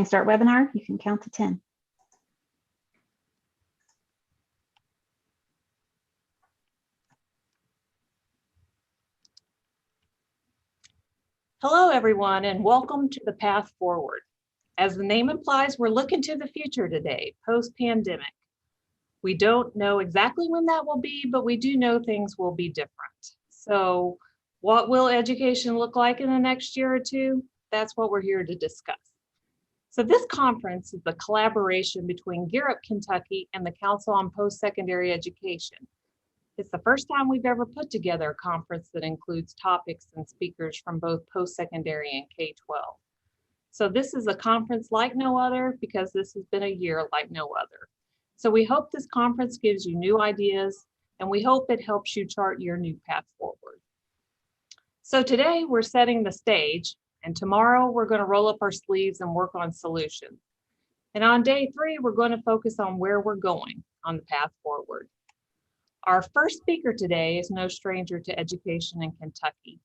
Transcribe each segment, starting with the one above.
Pressing start webinar, you can count to 10. Hello, everyone, and welcome to the Path Forward. As the name implies, we're looking to the future today, post-pandemic. We don't know exactly when that will be, but we do know things will be different. So what will education look like in the next year or two? That's what we're here to discuss. So this conference is the collaboration between Gear Up Kentucky and the Council on Postsecondary Education. It's the first time we've ever put together a conference that includes topics and speakers from both post-secondary and K12. So this is a conference like no other because this has been a year like no other. So we hope this conference gives you new ideas, and we hope it helps you chart your new path forward. So today we're setting the stage, and tomorrow we're going to roll up our sleeves and work on solutions. And on day 3, we're going to focus on where we're going on the path forward. Our first speaker today is no stranger to education in Kentucky.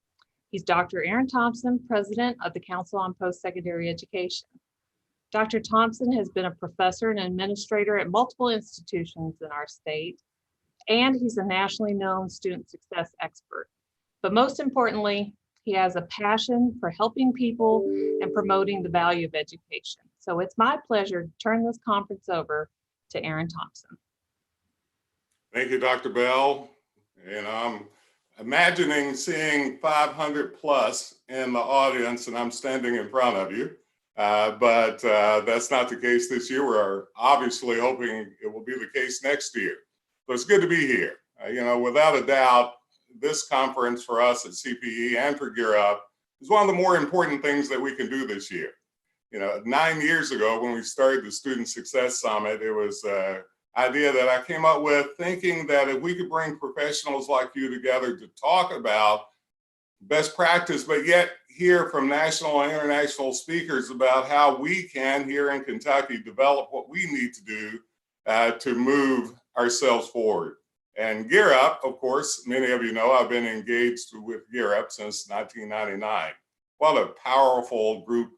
He's Dr. Garen Thompson, president of the Council on Postsecondary Education. Dr. Thompson has been a professor and administrator at multiple institutions in our state, and he's a nationally known student success expert. But most importantly, he has a passion for helping people and promoting the value of education. So it's my pleasure to turn this conference over to Garen Thompson. Thank you, Dr. Bell. And I'm imagining seeing 500 plus in the audience, and I'm standing in front of you. But that's not the case this year. We're obviously hoping it will be the case next year. So it's good to be here. Without a doubt, this conference for us at CPE and for Gear Up is one of the more important things that we can do this year. 9 years ago when we started the Student Success Summit, it was an idea that I came up with thinking that if we could bring professionals like you together to talk about best practice, but yet hear from national and international speakers about how we can, here in Kentucky, develop what we need to do to move ourselves forward. And Gear Up, of course, many of you know I've been engaged with Gear Up since 1999. What a powerful group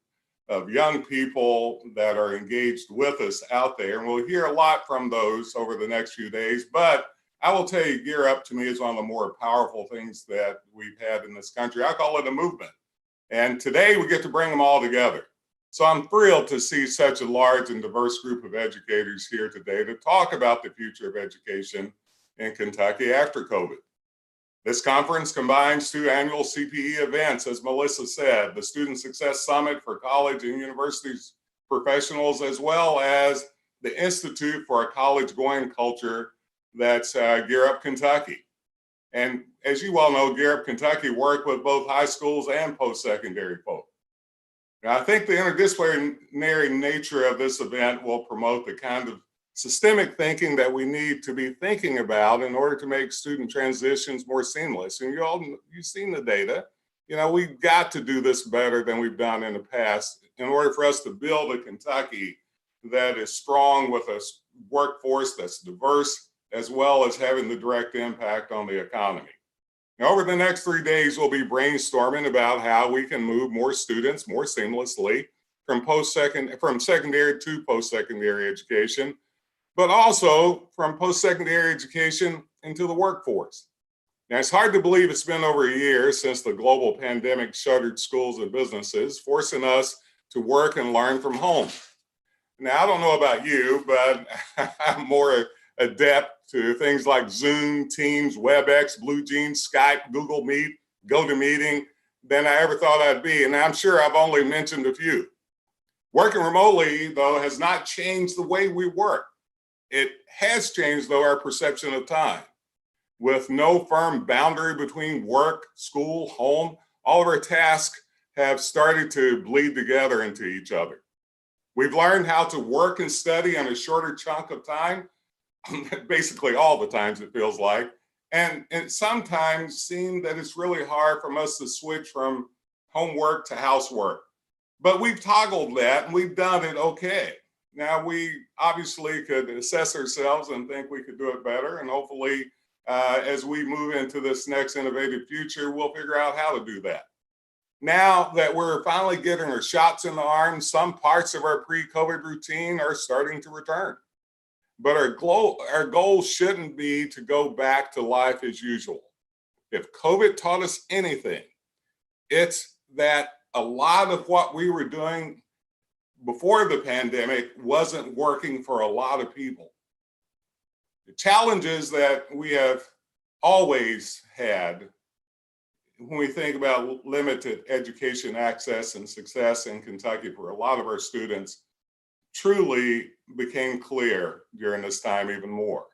of young people that are engaged with us out there. And we'll hear a lot from those over the next few days. But I will tell you, Gear Up to me is one of the more powerful things that we've had in this country. I call it a movement. And today we get to bring them all together. So I'm thrilled to see such a large and diverse group of educators here today to talk about the future of education in Kentucky after COVID. This conference combines 2 annual CPE events, as Melissa said, the Student Success Summit for college and universities professionals, as well as the Institute for a College-Going Culture that's Gear Up Kentucky. And as you well know, Gear Up Kentucky work with both high schools and post-secondary folks. Now, I think the interdisciplinary nature of this event will promote the kind of systemic thinking that we need to be thinking about in order to make student transitions more seamless. And you've seen the data. We've got to do this better than we've done in the past in order for us to build a Kentucky that is strong with a workforce that's diverse, as well as having the direct impact on the economy. Now, over the next 3 days, we'll be brainstorming about how we can move more students more seamlessly from secondary to post-secondary education, but also from post-secondary education into the workforce. Now, it's hard to believe it's been over a year since the global pandemic shuttered schools and businesses, forcing us to work and learn from home. Now, I don't know about you, but I'm more adept to things like Zoom, Teams, WebEx, BlueJeans, Skype, Google Meet, GoToMeeting than I ever thought I'd be. And I'm sure I've only mentioned a few. Working remotely, though, has not changed the way we work. It has changed, though, our perception of time. With no firm boundary between work, school, home, all of our tasks have started to bleed together into each other. We've learned how to work and study in a shorter chunk of time, basically all the times it feels like, and it sometimes seems that it's really hard for us to switch from homework to housework. But we've toggled that and we've done it okay. Now, we obviously could assess ourselves and think we could do it better. And hopefully, as we move into this next innovative future, we'll figure out how to do that. Now that we're finally getting our shots in the arm, some parts of our pre-COVID routine are starting to return. But our goal shouldn't be to go back to life as usual. If COVID taught us anything, it's that a lot of what we were doing before the pandemic wasn't working for a lot of people. The challenges that we have always had when we think about limited education access and success in Kentucky for a lot of our students truly became clear during this time even more,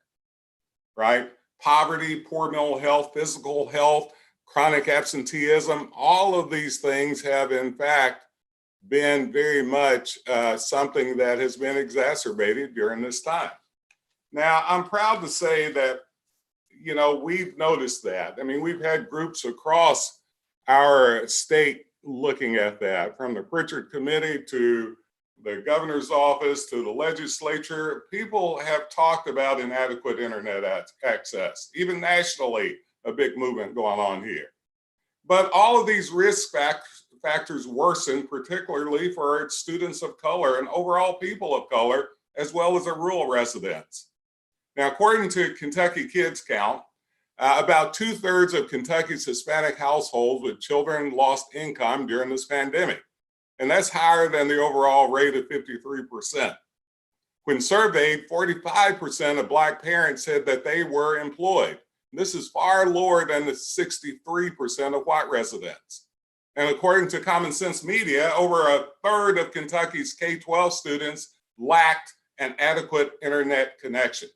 right? Poverty, poor mental health, physical health, chronic absenteeism, all of these things have in fact been very much something that has been exacerbated during this time. Now, I'm proud to say that, you know, we've noticed that. I mean, we've had groups across our state looking at that, from the Pritchard Committee to the governor's office to the legislature. People have talked about inadequate internet access, even nationally, a big movement going on here. But all of these risk factors worsen, particularly for our students of color and overall people of color, as well as our rural residents. Now, according to Kentucky Kids Count, about 2/3 of Kentucky's Hispanic households with children lost income during this pandemic. And that's higher than the overall rate of 53%. When surveyed, 45% of Black parents said that they were employed. This is far lower than the 63% of white residents. And according to Common Sense Media, over 1/3 of Kentucky's K12 students lacked an adequate internet connection.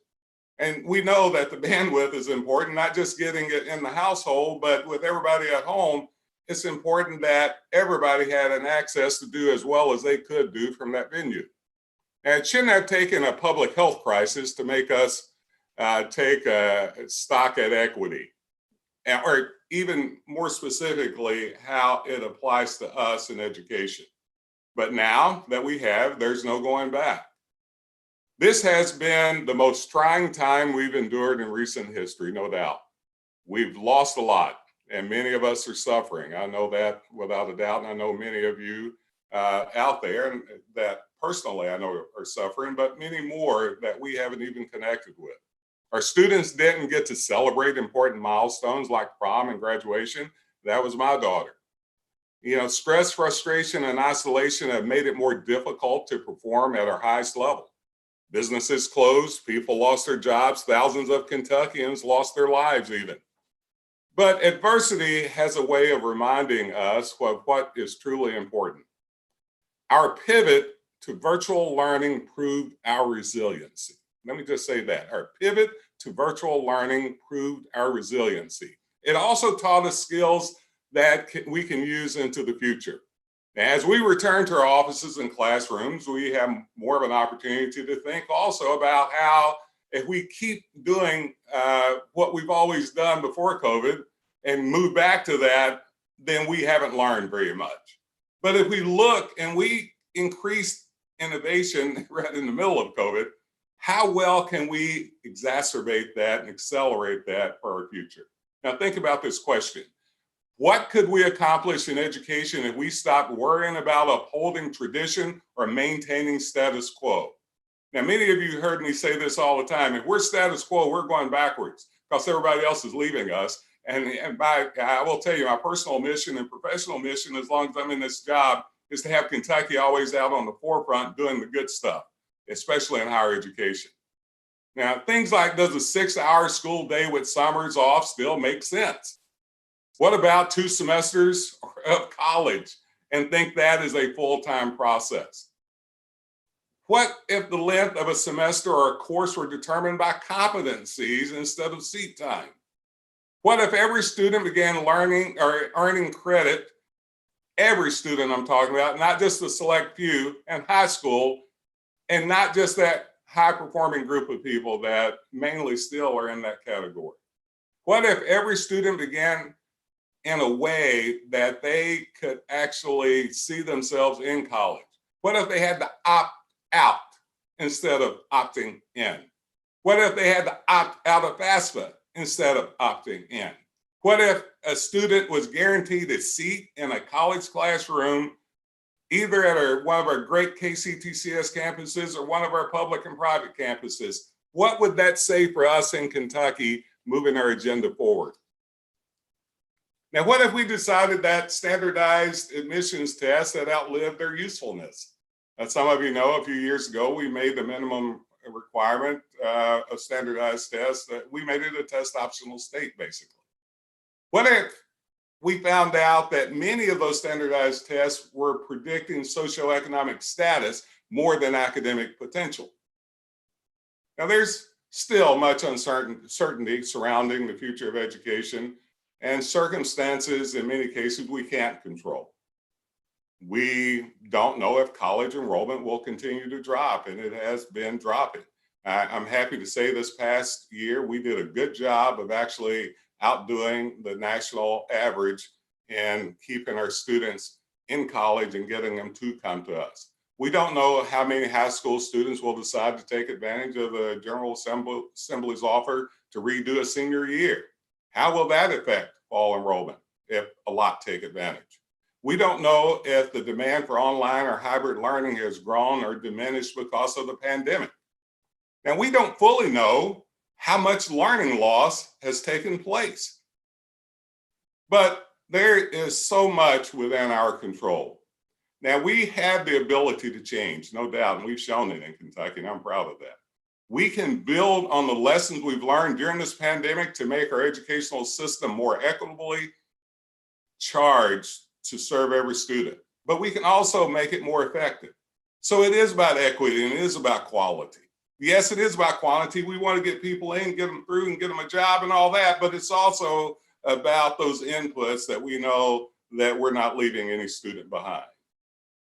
And we know that the bandwidth is important, not just getting it in the household, but with everybody at home, it's important that everybody had an access to do as well as they could do from that venue. And it shouldn't have taken a public health crisis to make us take a stock at equity, or even more specifically, how it applies to us in education. But now that we have, there's no going back. This has been the most trying time we've endured in recent history, no doubt. We've lost a lot, and many of us are suffering. I know that without a doubt, and I know many of you out there and that personally I know are suffering, but many more that we haven't even connected with. Our students didn't get to celebrate important milestones like prom and graduation. That was my daughter. You know, stress, frustration, and isolation have made it more difficult to perform at our highest level. Businesses closed, people lost their jobs, thousands of Kentuckians lost their lives even. But adversity has a way of reminding us of what is truly important. Our pivot to virtual learning proved our resiliency. Let me just say that. Our pivot to virtual learning proved our resiliency. It also taught us skills that we can use into the future. As we return to our offices and classrooms, we have more of an opportunity to think also about how, if we keep doing what we've always done before COVID and move back to that, then we haven't learned very much. But if we look and we increase innovation right in the middle of COVID, how well can we exacerbate that and accelerate that for our future? Now think about this question. What could we accomplish in education if we stopped worrying about upholding tradition or maintaining status quo? Now, many of you heard me say this all the time. If we're status quo, we're going backwards because everybody else is leaving us. And I will tell you, my personal mission and professional mission, as long as I'm in this job, is to have Kentucky always out on the forefront doing the good stuff, especially in higher education. Now, things like, does a 6-hour school day with summers off still make sense? What about 2 semesters of college and think that is a full-time process? What if the length of a semester or a course were determined by competencies instead of seat time? What if every student began learning or earning credit, every student I'm talking about, not just the select few in high school, and not just that high-performing group of people that mainly still are in that category? What if every student began in a way that they could actually see themselves in college? What if they had to opt out instead of opting in? What if they had to opt out of FAFSA instead of opting in? What if a student was guaranteed a seat in a college classroom, either at one of our great KCTCS campuses or one of our public and private campuses? What would that say for us in Kentucky moving our agenda forward? Now, what if we decided that standardized admissions tests had outlived their usefulness? As some of you know, a few years ago, we made the minimum requirement of standardized tests, that we made it a test optional state, basically. What if we found out that many of those standardized tests were predicting socioeconomic status more than academic potential? Now, there's still much uncertainty surrounding the future of education and circumstances in many cases we can't control. We don't know if college enrollment will continue to drop, and it has been dropping. I'm happy to say this past year, we did a good job of actually outdoing the national average and keeping our students in college and getting them to come to us. We don't know how many high school students will decide to take advantage of the General Assembly's offer to redo a senior year. How will that affect fall enrollment if a lot take advantage? We don't know if the demand for online or hybrid learning has grown or diminished because of the pandemic. Now, we don't fully know how much learning loss has taken place, but there is so much within our control. Now, we have the ability to change, no doubt, and we've shown it in Kentucky, and I'm proud of that. We can build on the lessons we've learned during this pandemic to make our educational system more equitably charged to serve every student, but we can also make it more effective. So it is about equity and it is about quality. Yes, it is about quantity. We want to get people in, get them through and get them a job and all that, but it's also about those inputs that we know that we're not leaving any student behind.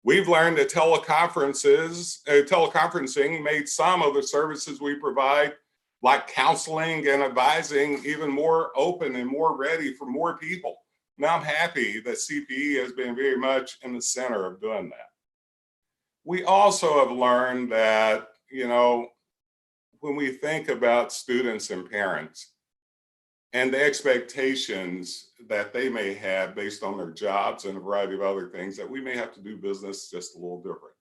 We've learned that teleconferencing made some of the services we provide, like counseling and advising, even more open and more ready for more people. Now I'm happy that CPE has been very much in the center of doing that. We also have learned that, when we think about students and parents and the expectations that they may have based on their jobs and a variety of other things, that we may have to do business just a little different.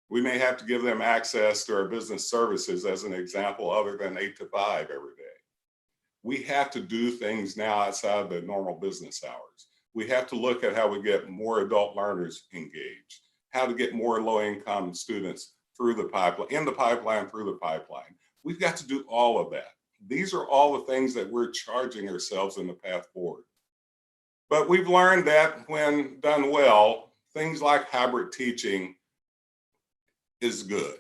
We may have to give them access to our business services, as an example, other than 8 to 5 every day. We have to do things now outside the normal business hours. We have to look at how we get more adult learners engaged, how to get more low-income students through the pipeline, through the pipeline. We've got to do all of that. These are all the things that we're charging ourselves in the path forward. But we've learned that when done well, things like hybrid teaching is good,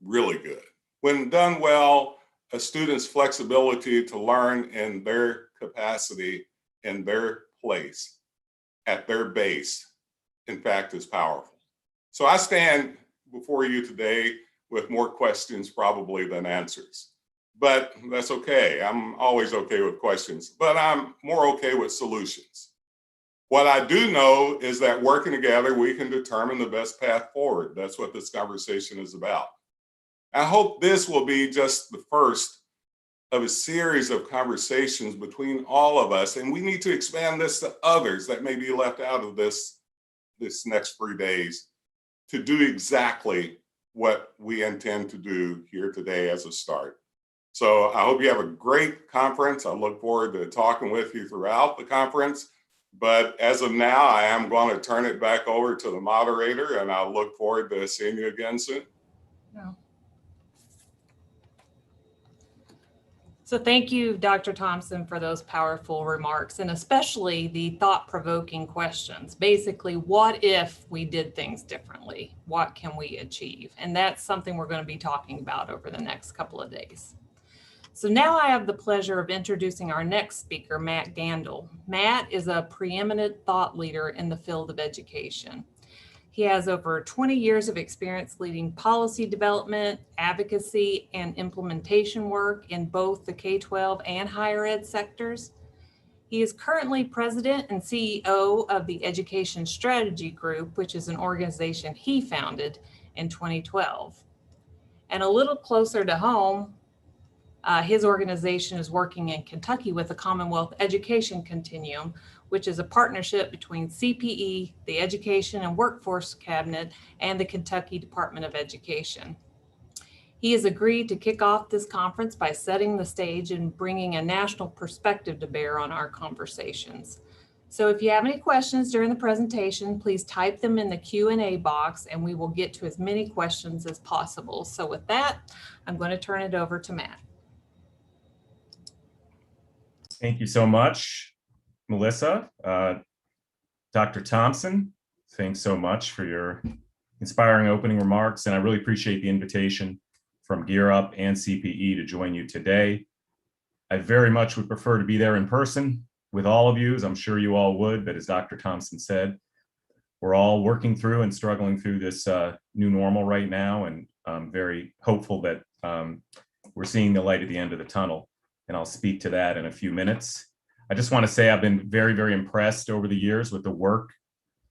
really good. When done well, a student's flexibility to learn in their capacity, in their place, at their base, in fact, is powerful. So I stand before you today with more questions probably than answers, but that's okay. I'm always okay with questions, but I'm more okay with solutions. What I do know is that working together, we can determine the best path forward. That's what this conversation is about. I hope this will be just the first of a series of conversations between all of us, and we need to expand this to others that may be left out of this next 3 days to do exactly what we intend to do here today as a start. So I hope you have a great conference. I look forward to talking with you throughout the conference. But as of now, I am going to turn it back over to the moderator, and I look forward to seeing you again soon. Yeah. So thank you, Dr. Thompson, for those powerful remarks, and especially the thought-provoking questions. Basically, what if we did things differently? What can we achieve? And that's something we're going to be talking about over the next couple of days. So now I have the pleasure of introducing our next speaker, Matt Gandal. Matt is a preeminent thought leader in the field of education. He has over 20 years of experience leading policy development, advocacy, and implementation work in both the K12 and higher ed sectors. He is currently president and CEO of the Education Strategy Group, which is an organization he founded in 2012. And a little closer to home, His organization is working in Kentucky with the Commonwealth Education Continuum, which is a partnership between CPE, the Education and Workforce Cabinet, and the Kentucky Department of Education. He has agreed to kick off this conference by setting the stage and bringing a national perspective to bear on our conversations. So if you have any questions during the presentation, please type them in the Q&A box and we will get to as many questions as possible. So with that, I'm going to turn it over to Matt. Thank you so much, Melissa. Dr. Thompson, thanks so much for your inspiring opening remarks, and I really appreciate the invitation from Gear Up and CPE to join you today. I very much would prefer to be there in person with all of you, as I'm sure you all would, but as Dr. Thompson said, we're all working through and struggling through this new normal right now, and I'm very hopeful that we're seeing the light at the end of the tunnel. And I'll speak to that in a few minutes. I just want to say I've been very, very impressed over the years with the work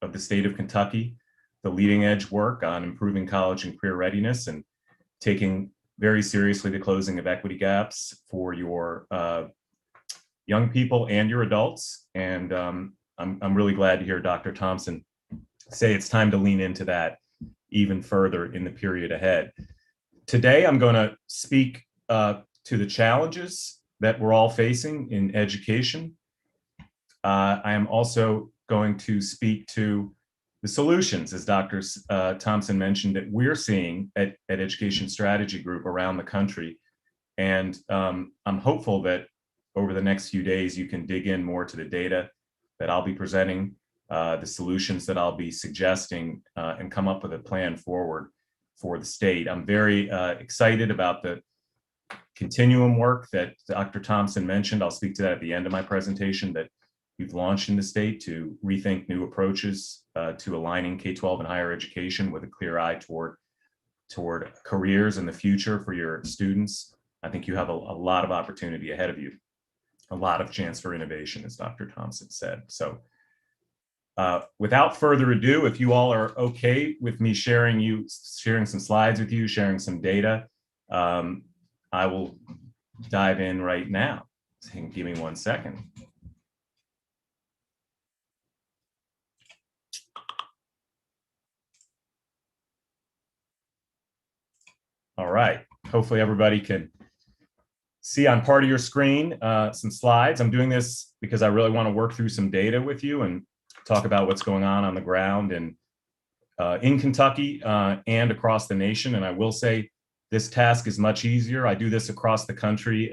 of the state of Kentucky, the leading edge work on improving college and career readiness and taking very seriously the closing of equity gaps for your young people and your adults. And I'm really glad to hear Dr. Thompson say it's time to lean into that even further in the period ahead. Today, I'm going to speak to the challenges that we're all facing in education. I am also going to speak to the solutions, as Dr. Thompson mentioned, that we're seeing at Education Strategy Group around the country. And I'm hopeful that over the next few days, you can dig in more to the data that I'll be presenting, the solutions that I'll be suggesting, and come up with a plan forward for the state. I'm very excited about the continuum work that Dr. Thompson mentioned. I'll speak to that at the end of my presentation, that we've launched in the state to rethink new approaches to aligning K12 and higher education with a clear eye toward careers in the future for your students. I think you have a lot of opportunity ahead of you, a lot of chance for innovation, as Dr. Thompson said. So without further ado, if you all are okay with me sharing some slides with you, sharing some data, I will dive in right now. Give me 1 second. All right, hopefully everybody can see on part of your screen some slides. I'm doing this because I really want to work through some data with you and talk about what's going on the ground and in Kentucky and across the nation. And I will say this task is much easier. I do this across the country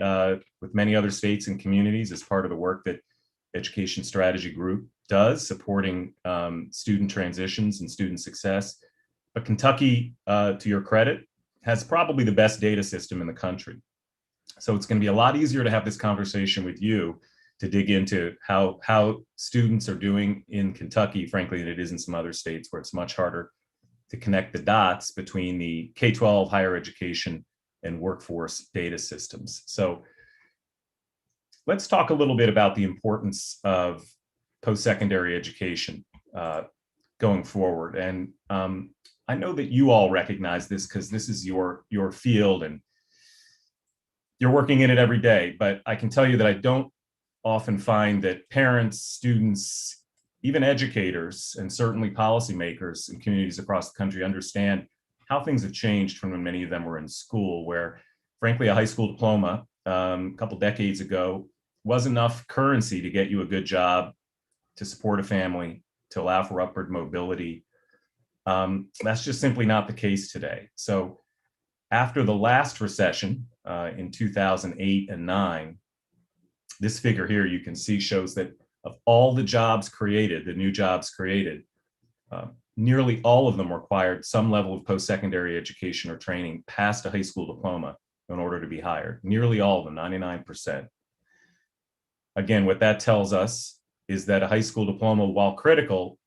with many other states and communities as part of the work that Education Strategy Group does, supporting student transitions and student success. But Kentucky, to your credit, has probably the best data system in the country. So it's going to be a lot easier to have this conversation with you to dig into how students are doing in Kentucky, frankly, than it is in some other states where it's much harder to connect the dots between the K12 higher education and workforce data systems. So let's talk a little bit about the importance of post-secondary education going forward. And I know that you all recognize this because this is your field and you're working in it every day, but I can tell you that I don't often find that parents, students, even educators, and certainly policymakers in communities across the country understand how things have changed from when many of them were in school, where frankly, a high school diploma a couple decades ago was enough currency to get you a good job, to support a family, to allow for upward mobility. That's just simply not the case today. So after the last recession in 2008 and 9, this figure here you can see shows that of all the jobs created, the new jobs created, nearly all of them required some level of post-secondary education or training past a high school diploma in order to be hired. Nearly all of them, 99%. Again, what that tells us is that a high school diploma, while critical,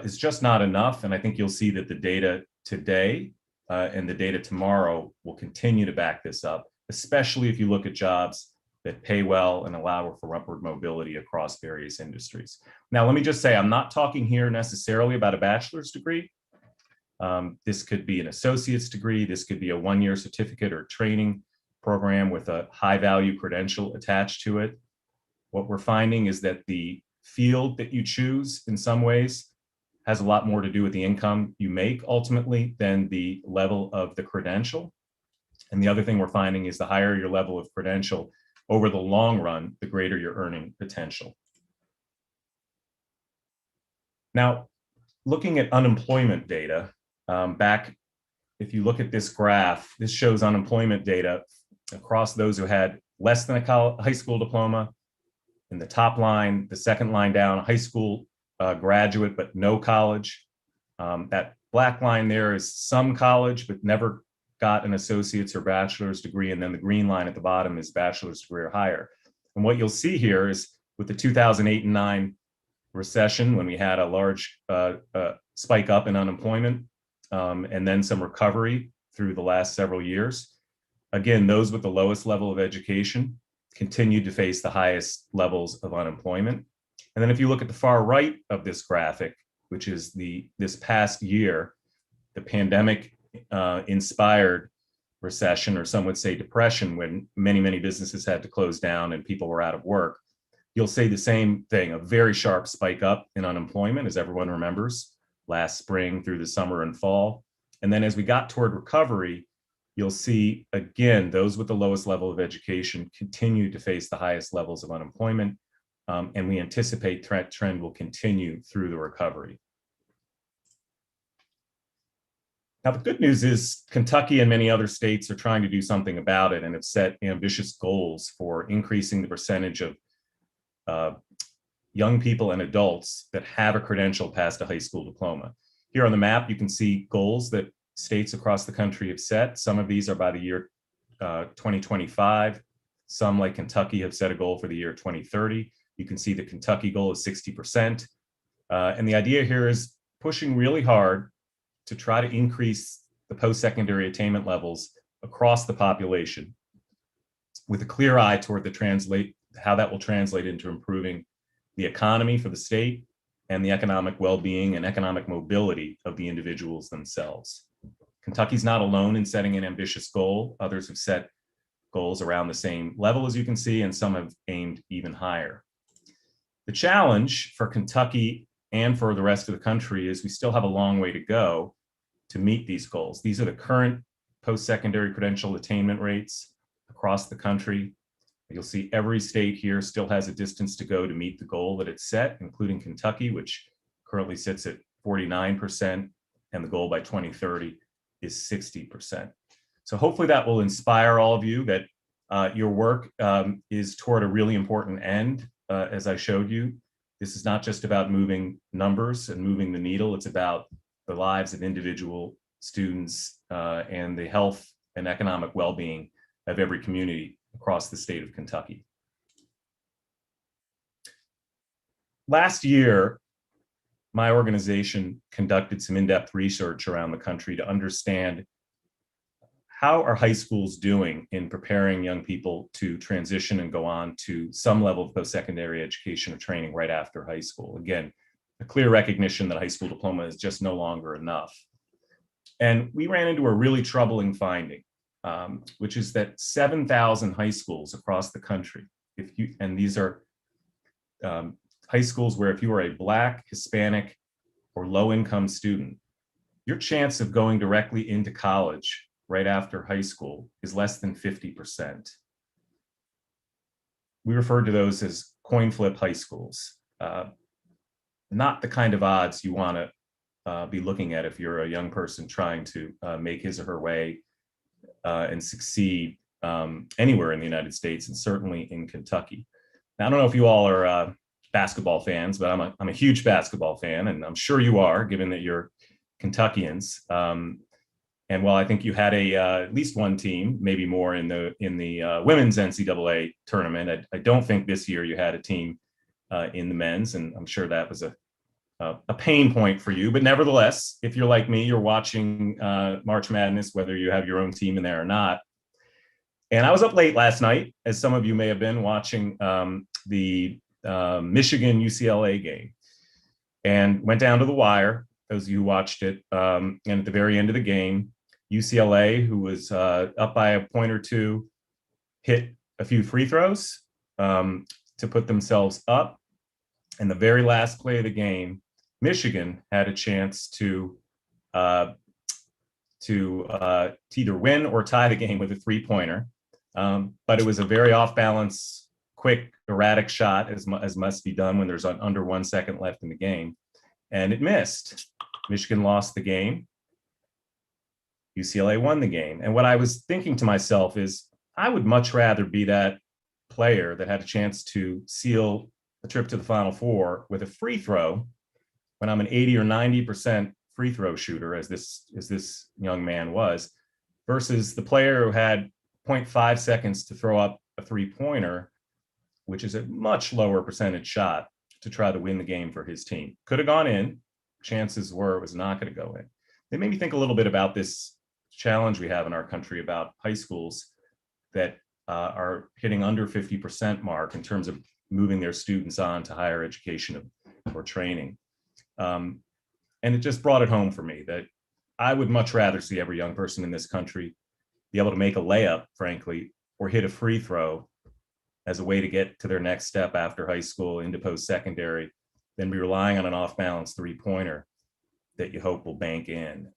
is just not enough. And I think you'll see that the data today and the data tomorrow will continue to back this up, especially if you look at jobs that pay well and allow for upward mobility across various industries. Now, let me just say, I'm not talking here necessarily about a bachelor's degree. This could be an associate's degree. This could be a one-year certificate or training program with a high value credential attached to it. What we're finding is that the field that you choose in some ways has a lot more to do with the income you make ultimately than the level of the credential. And the other thing we're finding is the higher your level of credential over the long run, the greater your earning potential. Now, looking at unemployment data, if you look at this graph, this shows unemployment data across those who had less than a high school diploma. In the top line, the second line down, a high school graduate, but no college. That black line there is some college, but never got an associate's or bachelor's degree. And then the green line at the bottom is bachelor's degree or higher. And what you'll see here is with the 2008 and 9 recession, when we had a large spike up in unemployment, and then some recovery through the last several years. Again, those with the lowest level of education continued to face the highest levels of unemployment. And then if you look at the far right of this graphic, which is this past year, the pandemic inspired recession, or some would say depression, when many businesses had to close down and people were out of work, you'll see the same thing, a very sharp spike up in unemployment, as everyone remembers, last spring through the summer and fall. And then as we got toward recovery, you'll see, again, those with the lowest level of education continue to face the highest levels of unemployment. And we anticipate that trend will continue through the recovery. Now, the good news is Kentucky and many other states are trying to do something about it and have set ambitious goals for increasing the percentage of young people and adults that have a credential past a high school diploma. Here on the map, you can see goals that states across the country have set. Some of these are by the year 2025. Some, like Kentucky, have set a goal for the year 2030. You can see the Kentucky goal is 60%. And the idea here is pushing really hard to try to increase the post-secondary attainment levels across the population with a clear eye toward how that will translate into improving the economy for the state and the economic well-being and economic mobility of the individuals themselves. Kentucky's not alone in setting an ambitious goal. Others have set goals around the same level, as you can see, and some have aimed even higher. The challenge for Kentucky and for the rest of the country is we still have a long way to go to meet these goals. These are the current post-secondary credential attainment rates across the country. You'll see every state here still has a distance to go to meet the goal that it's set, including Kentucky, which currently sits at 49%, and the goal by 2030 is 60%. So hopefully that will inspire all of you that your work is toward a really important end, as I showed you. This is not just about moving numbers and moving the needle. It's about the lives of individual students and the health and economic well-being of every community across the state of Kentucky. Last year, my organization conducted some in-depth research around the country to understand how are high schools doing in preparing young people to transition and go on to some level of post-secondary education or training right after high school. Again, a clear recognition that a high school diploma is just no longer enough. And we ran into a really troubling finding, which is that 7,000 high schools across the country, and these are high schools where if you are a Black, Hispanic, or low-income student, your chance of going directly into college right after high school is less than 50%. We referred to those as coin flip high schools. Not the kind of odds you want to be looking at if you're a young person trying to make his or her way and succeed anywhere in the United States, and certainly in Kentucky. Now, I don't know if you all are basketball fans, but I'm a huge basketball fan, and I'm sure you are, given that you're Kentuckians. And while I think you had at least one team, maybe more in the women's NCAA tournament, I don't think this year you had a team in the men's, and I'm sure that was a pain point for you. But nevertheless, if you're like me, you're watching March Madness, whether you have your own team in there or not. And I was up late last night, as some of you may have been, watching the Michigan UCLA game, and went down to the wire. Those of you who watched it, and at the very end of the game, UCLA, who was up by a point or two, hit a few free throws to put themselves up. And the very last play of the game, Michigan had a chance to either win or tie the game with a three-pointer. But it was a very off-balance, quick, erratic shot, as must be done when there's under 1 second left in the game. And it missed. Michigan lost the game. UCLA won the game. And what I was thinking to myself is, I would much rather be that player that had a chance to seal a trip to the Final Four with a free throw when I'm an 80 or 90% free throw shooter, as this young man was, versus the player who had 0.5 seconds to throw up a three-pointer, which is a much lower percentage shot, to try to win the game for his team. Could have gone in. Chances were it was not going to go in. They made me think a little bit about this challenge we have in our country about high schools that are hitting under 50% mark in terms of moving their students on to higher education or training. And it just brought it home for me that I would much rather see every young person in this country be able to make a layup, frankly, or hit a free throw as a way to get to their next step after high school into post-secondary than be relying on an off-balance three-pointer that you hope will bank in.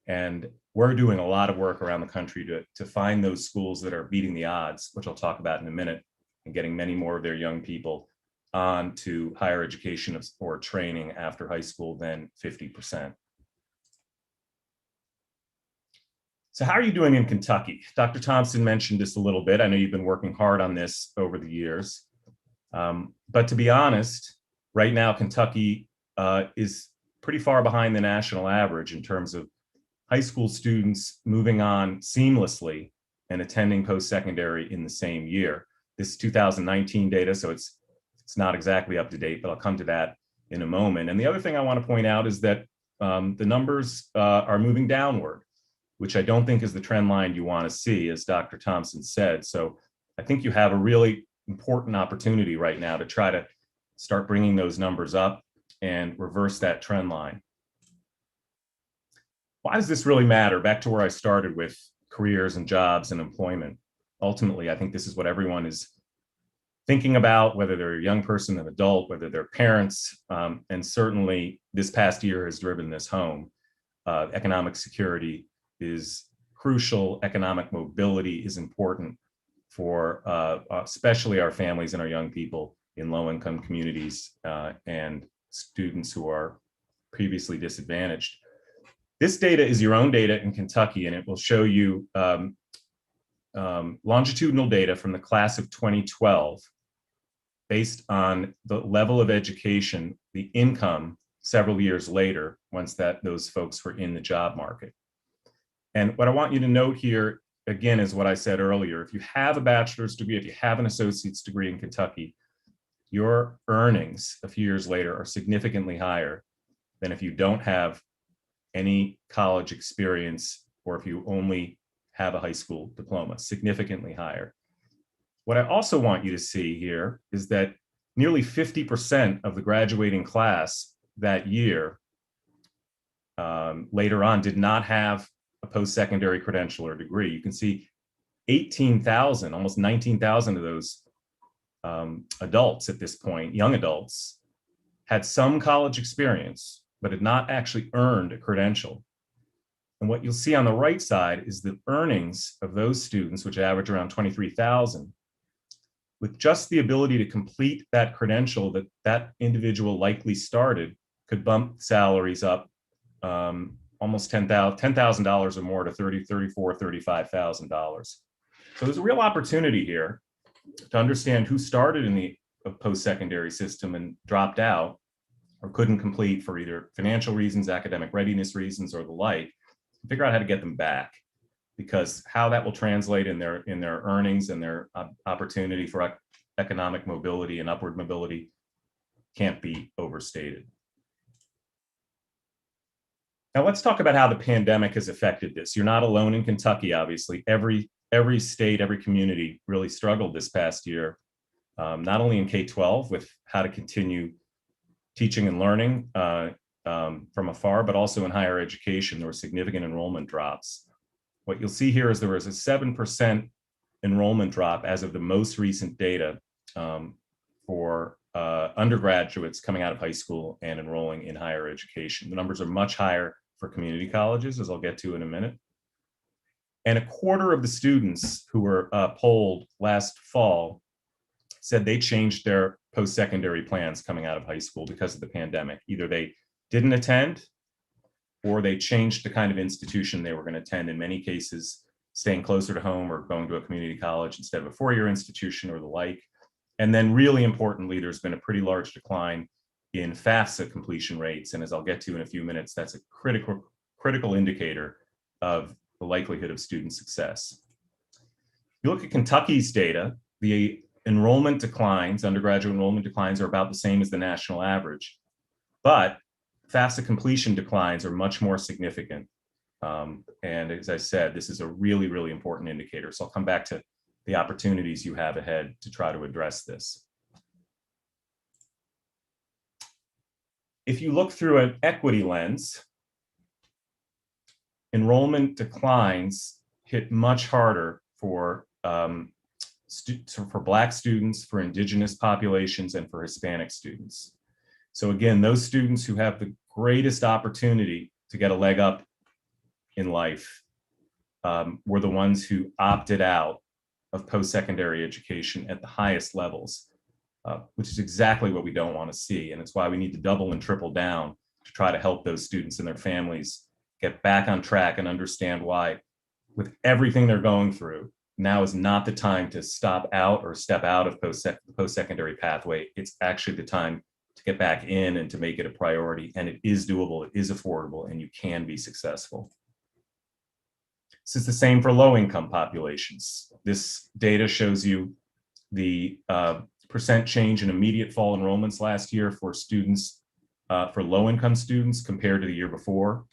And we're doing a lot of work around the country to find those schools that are beating the odds, which I'll talk about in a minute, and getting many more of their young people on to higher education or training after high school than 50%. So how are you doing in Kentucky? Dr. Thompson mentioned this a little bit. I know you've been working hard on this over the years. But to be honest, right now, Kentucky is pretty far behind the national average in terms of high school students moving on seamlessly and attending post-secondary in the same year. This is 2019 data, so it's not exactly up to date, but I'll come to that in a moment. And the other thing I want to point out is that the numbers are moving downward, which I don't think is the trend line you want to see, as Dr. Thompson said. So I think you have a really important opportunity right now to try to start bringing those numbers up and reverse that trend line. Why does this really matter? Back to where I started with careers and jobs and employment. Ultimately, I think this is what everyone is thinking about, whether they're a young person, an adult, whether they're parents, and certainly this past year has driven this home. Economic security is crucial. Economic mobility is important for especially our families and our young people in low-income communities and students who are previously disadvantaged. This data is your own data in Kentucky, and it will show you longitudinal data from the class of 2012 based on the level of education, the income several years later, once those folks were in the job market. And what I want you to note here, again, is what I said earlier. If you have a bachelor's degree, if you have an associate's degree in Kentucky, your earnings a few years later are significantly higher than if you don't have any college experience or if you only have a high school diploma, significantly higher. What I also want you to see here is that nearly 50% of the graduating class that year later on did not have a post-secondary credential or degree. You can see 18,000, almost 19,000 of those adults at this point, young adults, had some college experience, but had not actually earned a credential. And what you'll see on the right side is the earnings of those students, which average around 23,000, with just the ability to complete that credential that individual likely started, could bump salaries up almost $10,000 or more to $34,000, $35,000. So there's a real opportunity here to understand who started in the post-secondary system and dropped out or couldn't complete for either financial reasons, academic readiness reasons, or the like, figure out how to get them back, because how that will translate in their earnings and their opportunity for economic mobility and upward mobility can't be overstated. Now let's talk about how the pandemic has affected this. You're not alone in Kentucky, obviously. Every state, every community really struggled this past year, not only in K12 with how to continue teaching and learning from afar, but also in higher education. There were significant enrollment drops. What you'll see here is there was a 7% enrollment drop as of the most recent data for undergraduates coming out of high school and enrolling in higher education. The numbers are much higher for community colleges, as I'll get to in a minute. And a quarter of the students who were polled last fall said they changed their post-secondary plans coming out of high school because of the pandemic. Either they didn't attend or they changed the kind of institution they were going to attend, in many cases staying closer to home or going to a community college instead of a four-year institution or the like. And then really importantly, there's been a pretty large decline in FAFSA completion rates. And as I'll get to in a few minutes, that's a critical indicator of the likelihood of student success. If you look at Kentucky's data, the enrollment declines, undergraduate enrollment declines are about the same as the national average, but FAFSA completion declines are much more significant. And as I said, this is a really, really important indicator. So I'll come back to the opportunities you have ahead to try to address this. If you look through an equity lens, enrollment declines hit much harder for Black students, for Indigenous populations, and for Hispanic students. So again, those students who have the greatest opportunity to get a leg up in life were the ones who opted out of post-secondary education at the highest levels, which is exactly what we don't want to see. And it's why we need to double and triple down to try to help those students and their families get back on track and understand why, with everything they're going through, now is not the time to stop out or step out of the post-secondary pathway. It's actually the time to get back in and to make it a priority. And it is doable, it is affordable, and you can be successful. This is the same for low-income populations. This data shows you the percent change in immediate fall enrollments last year for students, for low-income students compared to the year before.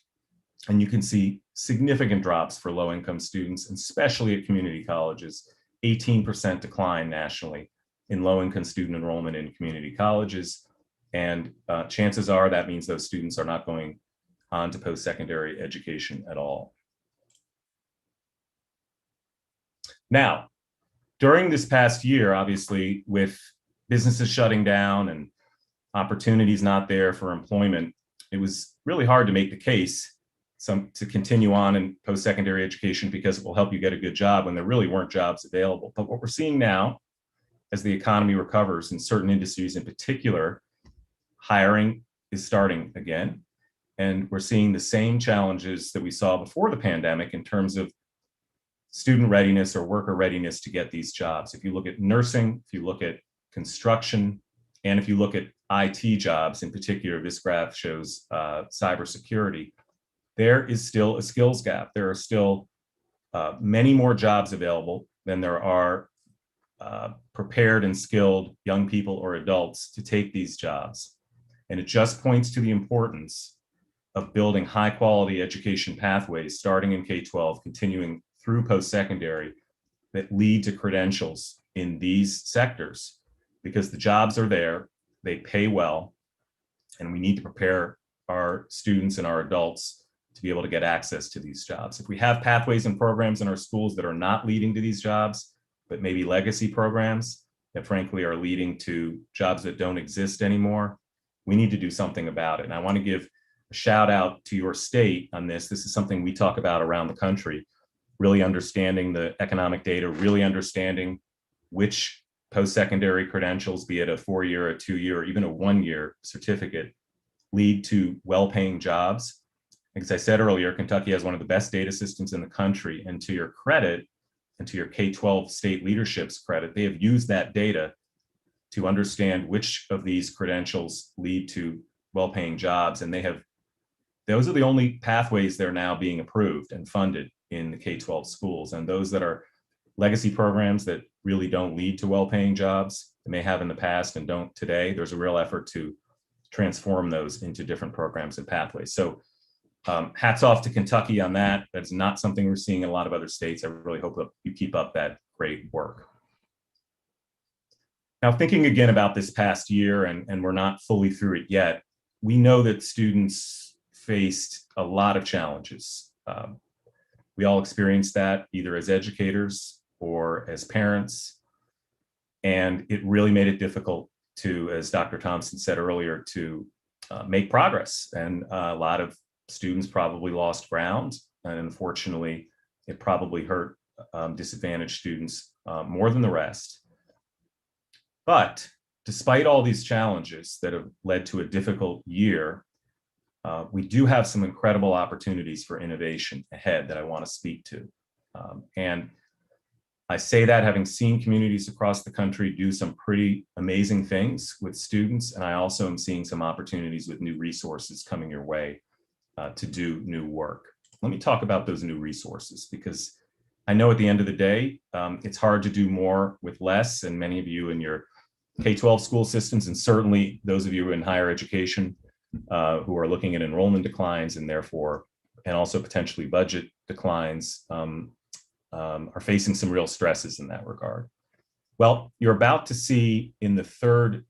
And you can see significant drops for low-income students, especially at community colleges, 18% decline nationally in low-income student enrollment in community colleges. And chances are that means those students are not going on to post-secondary education at all. Now, during this past year, obviously, with businesses shutting down and opportunities not there for employment, it was really hard to make the case to continue on in post-secondary education because it will help you get a good job when there really weren't jobs available. But what we're seeing now, as the economy recovers in certain industries in particular, hiring is starting again. And we're seeing the same challenges that we saw before the pandemic in terms of student readiness or worker readiness to get these jobs. If you look at nursing, if you look at construction, and if you look at IT jobs in particular, this graph shows cybersecurity, there is still a skills gap. There are still many more jobs available than there are prepared and skilled young people or adults to take these jobs. And it just points to the importance of building high quality education pathways, starting in K12, continuing through post-secondary, that lead to credentials in these sectors, because the jobs are there, they pay well, and we need to prepare our students and our adults to be able to get access to these jobs. If we have pathways and programs in our schools that are not leading to these jobs, but maybe legacy programs that frankly are leading to jobs that don't exist anymore, we need to do something about it. And I want to give a shout out to your state on this. This is something we talk about around the country, really understanding the economic data, really understanding which post-secondary credentials, be it a 4-year, a 2-year, or even a 1-year certificate, lead to well-paying jobs. As I said earlier, Kentucky has one of the best data systems in the country, and to your credit, and to your K12 state leadership's credit, they have used that data to understand which of these credentials lead to well-paying jobs, and those are the only pathways that are now being approved and funded in the K12 schools. And those that are legacy programs that really don't lead to well-paying jobs, they may have in the past and don't today, there's a real effort to transform those into different programs and pathways. So hats off to Kentucky on that. That's not something we're seeing in a lot of other states. I really hope that you keep up that great work. Now, thinking again about this past year, and we're not fully through it yet, we know that students faced a lot of challenges. We all experienced that either as educators or as parents. And it really made it difficult to, as Dr. Thompson said earlier, to make progress. And a lot of students probably lost ground. And unfortunately, it probably hurt disadvantaged students more than the rest. But despite all these challenges that have led to a difficult year, we do have some incredible opportunities for innovation ahead that I want to speak to. And I say that having seen communities across the country do some pretty amazing things with students, and I also am seeing some opportunities with new resources coming your way to do new work. Let me talk about those new resources, because I know at the end of the day, it's hard to do more with less, and many of you in your K12 school systems, and certainly those of you in higher education who are looking at enrollment declines and therefore, and also potentially budget declines, are facing some real stresses in that regard. Well, you're about to see in the third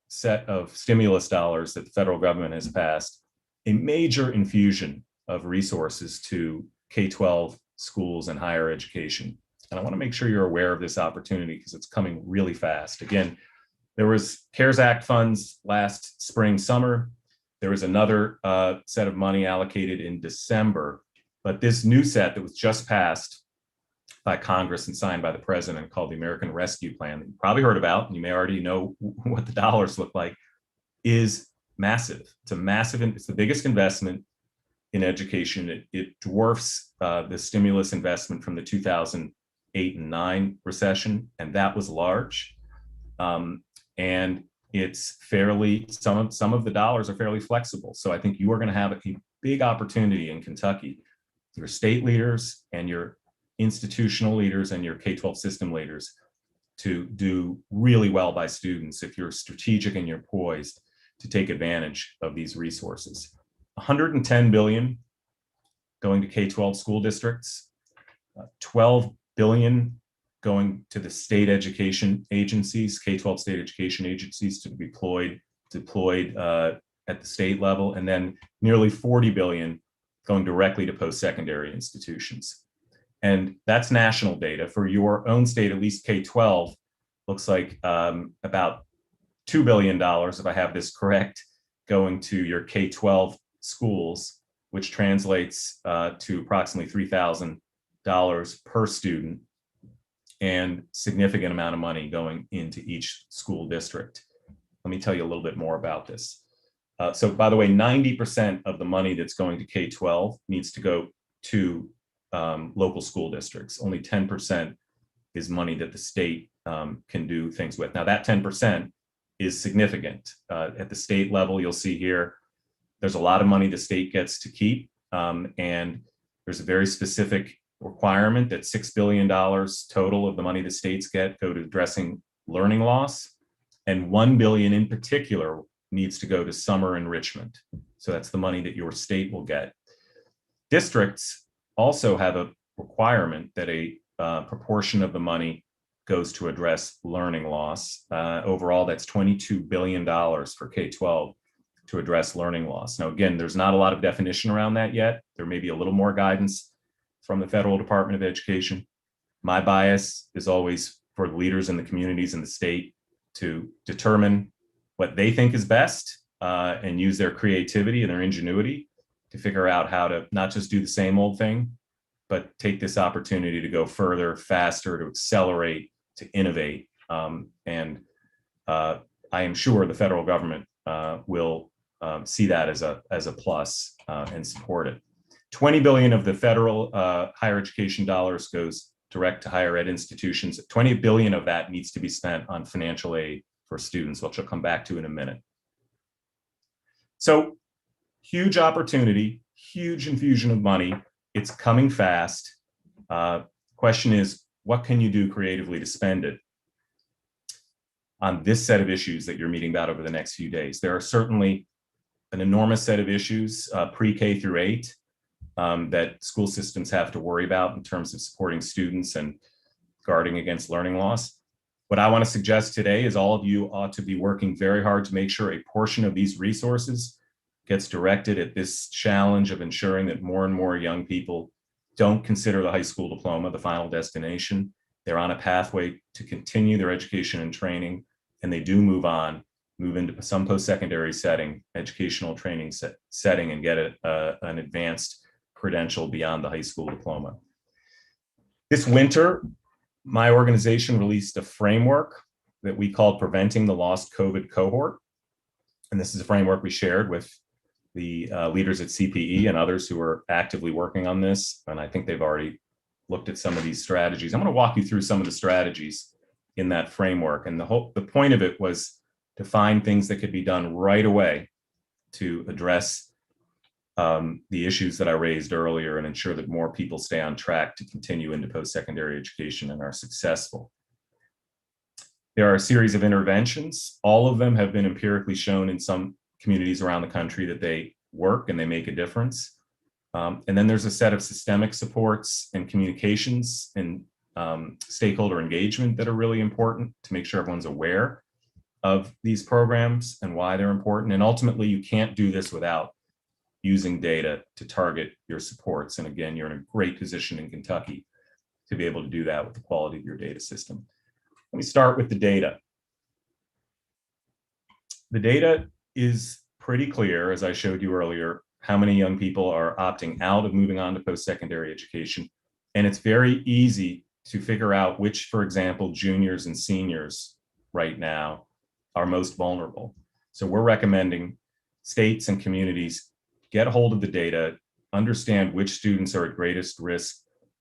set of stimulus dollars that the federal government has passed a major infusion of resources to K12 schools and higher education. And I want to make sure you're aware of this opportunity because it's coming really fast. Again, there was CARES Act funds last spring, summer. There was another set of money allocated in December, but this new set that was just passed by Congress and signed by the president called the American Rescue Plan that you probably heard about, and you may already know what the dollars look like, is massive. It's the biggest investment in education. It dwarfs the stimulus investment from the 2008 and 9 recession, and that was large. And it's fairly, some of the dollars are fairly flexible. So I think you are going to have a big opportunity in Kentucky, your state leaders and your institutional leaders and your K12 system leaders to do really well by students if you're strategic and you're poised to take advantage of these resources. 110 billion going to K12 school districts, 12 billion going to the state education agencies, K12 state education agencies to be deployed at the state level, and then nearly 40 billion going directly to post-secondary institutions. And that's national data. For your own state, at least K12, looks like about $2 billion, if I have this correct, going to your K12 schools, which translates to approximately $3,000 per student, and significant amount of money going into each school district. Let me tell you a little bit more about this. So by the way, 90% of the money that's going to K12 needs to go to local school districts. Only 10% is money that the state can do things with. Now that 10% is significant. At the state level, you'll see here, there's a lot of money the state gets to keep. And there's a very specific requirement that $6 billion total of the money the states get go to addressing learning loss. And $1 billion in particular needs to go to summer enrichment. So that's the money that your state will get. Districts also have a requirement that a proportion of the money goes to address learning loss. Overall, that's $22 billion for K12 to address learning loss. Now, again, there's not a lot of definition around that yet. There may be a little more guidance from the Federal Department of Education. My bias is always for the leaders in the communities in the state to determine what they think is best and use their creativity and their ingenuity to figure out how to not just do the same old thing, but take this opportunity to go further, faster, to accelerate, to innovate. And I am sure the federal government will see that as a plus and support it. 20 billion of the federal higher education dollars goes direct to higher ed institutions. 20 billion of that needs to be spent on financial aid for students, which I'll come back to in a minute. So huge opportunity, huge infusion of money. It's coming fast. Question is, what can you do creatively to spend it on this set of issues that you're meeting about over the next few days? There are certainly an enormous set of issues, pre-K through 8, that school systems have to worry about in terms of supporting students and guarding against learning loss. What I want to suggest today is all of you ought to be working very hard to make sure a portion of these resources gets directed at this challenge of ensuring that more and more young people don't consider the high school diploma the final destination they're on a pathway to continue their education and training, and they do move into some post-secondary setting, educational training setting, and get an advanced credential beyond the high school diploma. This winter, my organization released a framework that we called Preventing the Lost COVID Cohort. And this is a framework we shared with the leaders at CPE and others who are actively working on this. And I think they've already looked at some of these strategies. I'm going to walk you through some of the strategies in that framework. And the point of it was to find things that could be done right away to address the issues that I raised earlier and ensure that more people stay on track to continue into post-secondary education and are successful. There are a series of interventions. All of them have been empirically shown in some communities around the country that they work and they make a difference. And then there's a set of systemic supports and communications and stakeholder engagement that are really important to make sure everyone's aware of these programs and why they're important. And ultimately, you can't do this without using data to target your supports. And again, you're in a great position in Kentucky to be able to do that with the quality of your data system. Let me start with the data. The data is pretty clear, as I showed you earlier, how many young people are opting out of moving on to post-secondary education. And it's very easy to figure out which, for example, juniors and seniors right now are most vulnerable. So we're recommending states and communities get a hold of the data, understand which students are at greatest risk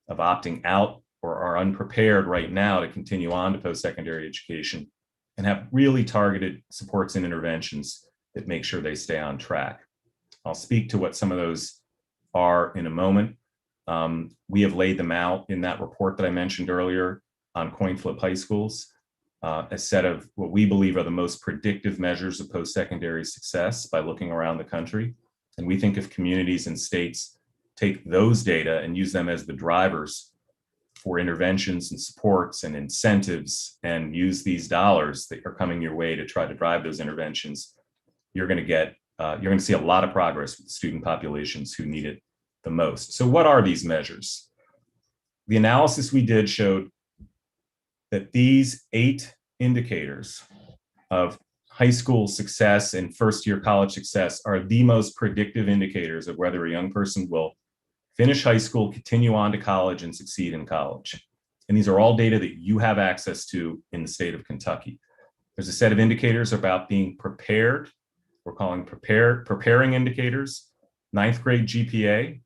of opting out or are unprepared right now to continue on to post-secondary education, and have really targeted supports and interventions that make sure they stay on track. I'll speak to what some of those are in a moment. We have laid them out in that report that I mentioned earlier on coin flip high schools, a set of what we believe are the most predictive measures of post-secondary success by looking around the country. And we think if communities and states take those data and use them as the drivers for interventions and supports and incentives and use these dollars that are coming your way to try to drive those interventions, you're going to see a lot of progress with student populations who need it the most. So what are these measures? The analysis we did showed that these 8 indicators of high school success and first-year college success are the most predictive indicators of whether a young person will finish high school, continue on to college, and succeed in college. And these are all data that you have access to in the state of Kentucky. There's a set of indicators about being prepared. We're calling preparing indicators, 9th grade GPA,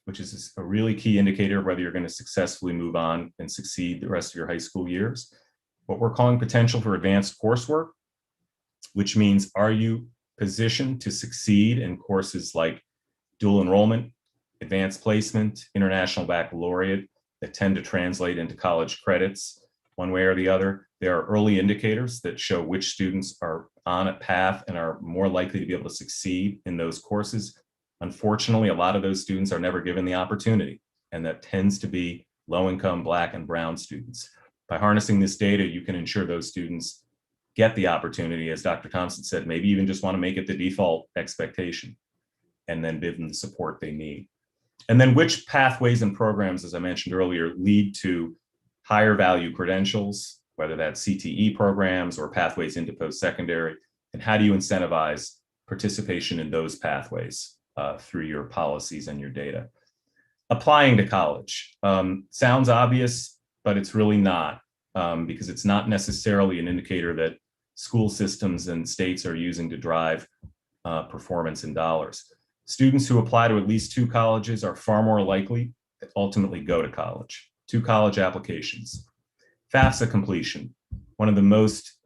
which is a really key indicator of whether you're going to successfully move on and succeed the rest of your high school years. What we're calling potential for advanced coursework, which means, are you positioned to succeed in courses like dual enrollment, advanced placement, international baccalaureate that tend to translate into college credits one way or the other? There are early indicators that show which students are on a path and are more likely to be able to succeed in those courses. Unfortunately, a lot of those students are never given the opportunity, and that tends to be low-income Black and Brown students. By harnessing this data, you can ensure those students get the opportunity, as Dr. Thompson said, maybe even just want to make it the default expectation, and then give them the support they need. And then which pathways and programs, as I mentioned earlier, lead to higher value credentials, whether that's CTE programs or pathways into post-secondary, and how do you incentivize participation in those pathways through your policies and your data? Applying to college sounds obvious, but it's really not, because it's not necessarily an indicator that school systems and states are using to drive performance in dollars. Students who apply to at least 2 colleges are far more likely to ultimately go to college. 2 college applications. FAFSA completion, one of the most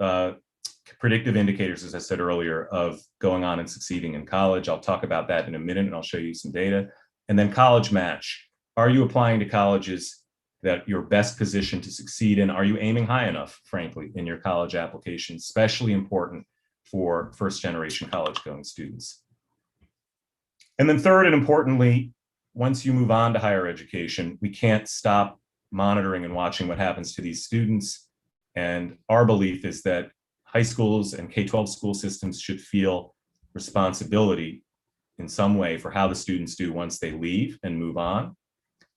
predictive indicators, as I said earlier, of going on and succeeding in college. I'll talk about that in a minute, and I'll show you some data. And then college match. Are you applying to colleges that you're best positioned to succeed in? Are you aiming high enough, frankly, in your college application? Especially important for first-generation college-going students. And then third, and importantly, once you move on to higher education, we can't stop monitoring and watching what happens to these students. And our belief is that high schools and K12 school systems should feel responsibility in some way for how the students do once they leave and move on.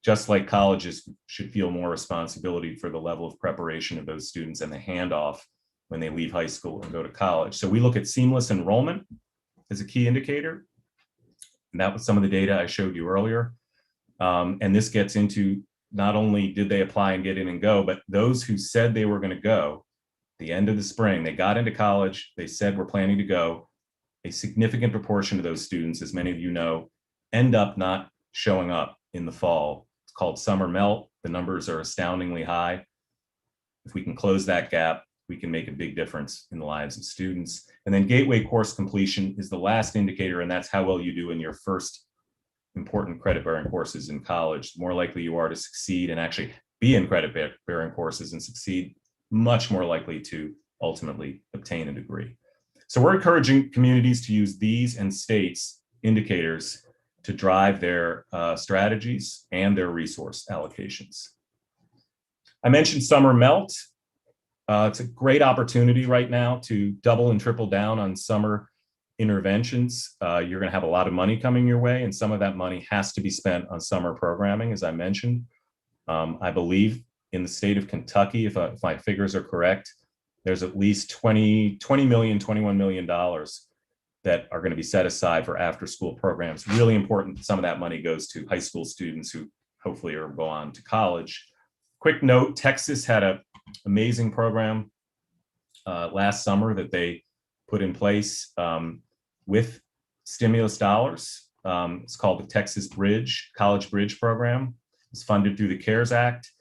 just like colleges should feel more responsibility for the level of preparation of those students and the handoff when they leave high school and go to college. So we look at seamless enrollment as a key indicator. And that was some of the data I showed you earlier. And this gets into not only did they apply and get in and go, but those who said they were going to go the end of the spring, they got into college, they said we're planning to go. A significant proportion of those students, as many of you know, end up not showing up in the fall. It's called summer melt. The numbers are astoundingly high. If we can close that gap, we can make a big difference in the lives of students. And then gateway course completion is the last indicator, and that's how well you do in your first important credit-bearing courses in college. The more likely you are to succeed and actually be in credit-bearing courses and succeed, much more likely to ultimately obtain a degree. So we're encouraging communities to use these and states indicators to drive their strategies and their resource allocations. I mentioned summer melt. It's a great opportunity right now to double and triple down on summer interventions. You're going to have a lot of money coming your way, and some of that money has to be spent on summer programming, as I mentioned. I believe in the state of Kentucky, if my figures are correct, there's at least $21 million that are going to be set aside for after school programs. Really important. Some of that money goes to high school students who hopefully will go on to college. Quick note, Texas had an amazing program last summer that they put in place with stimulus dollars. It's called the Texas College Bridge Program. It's funded through the CARES Act.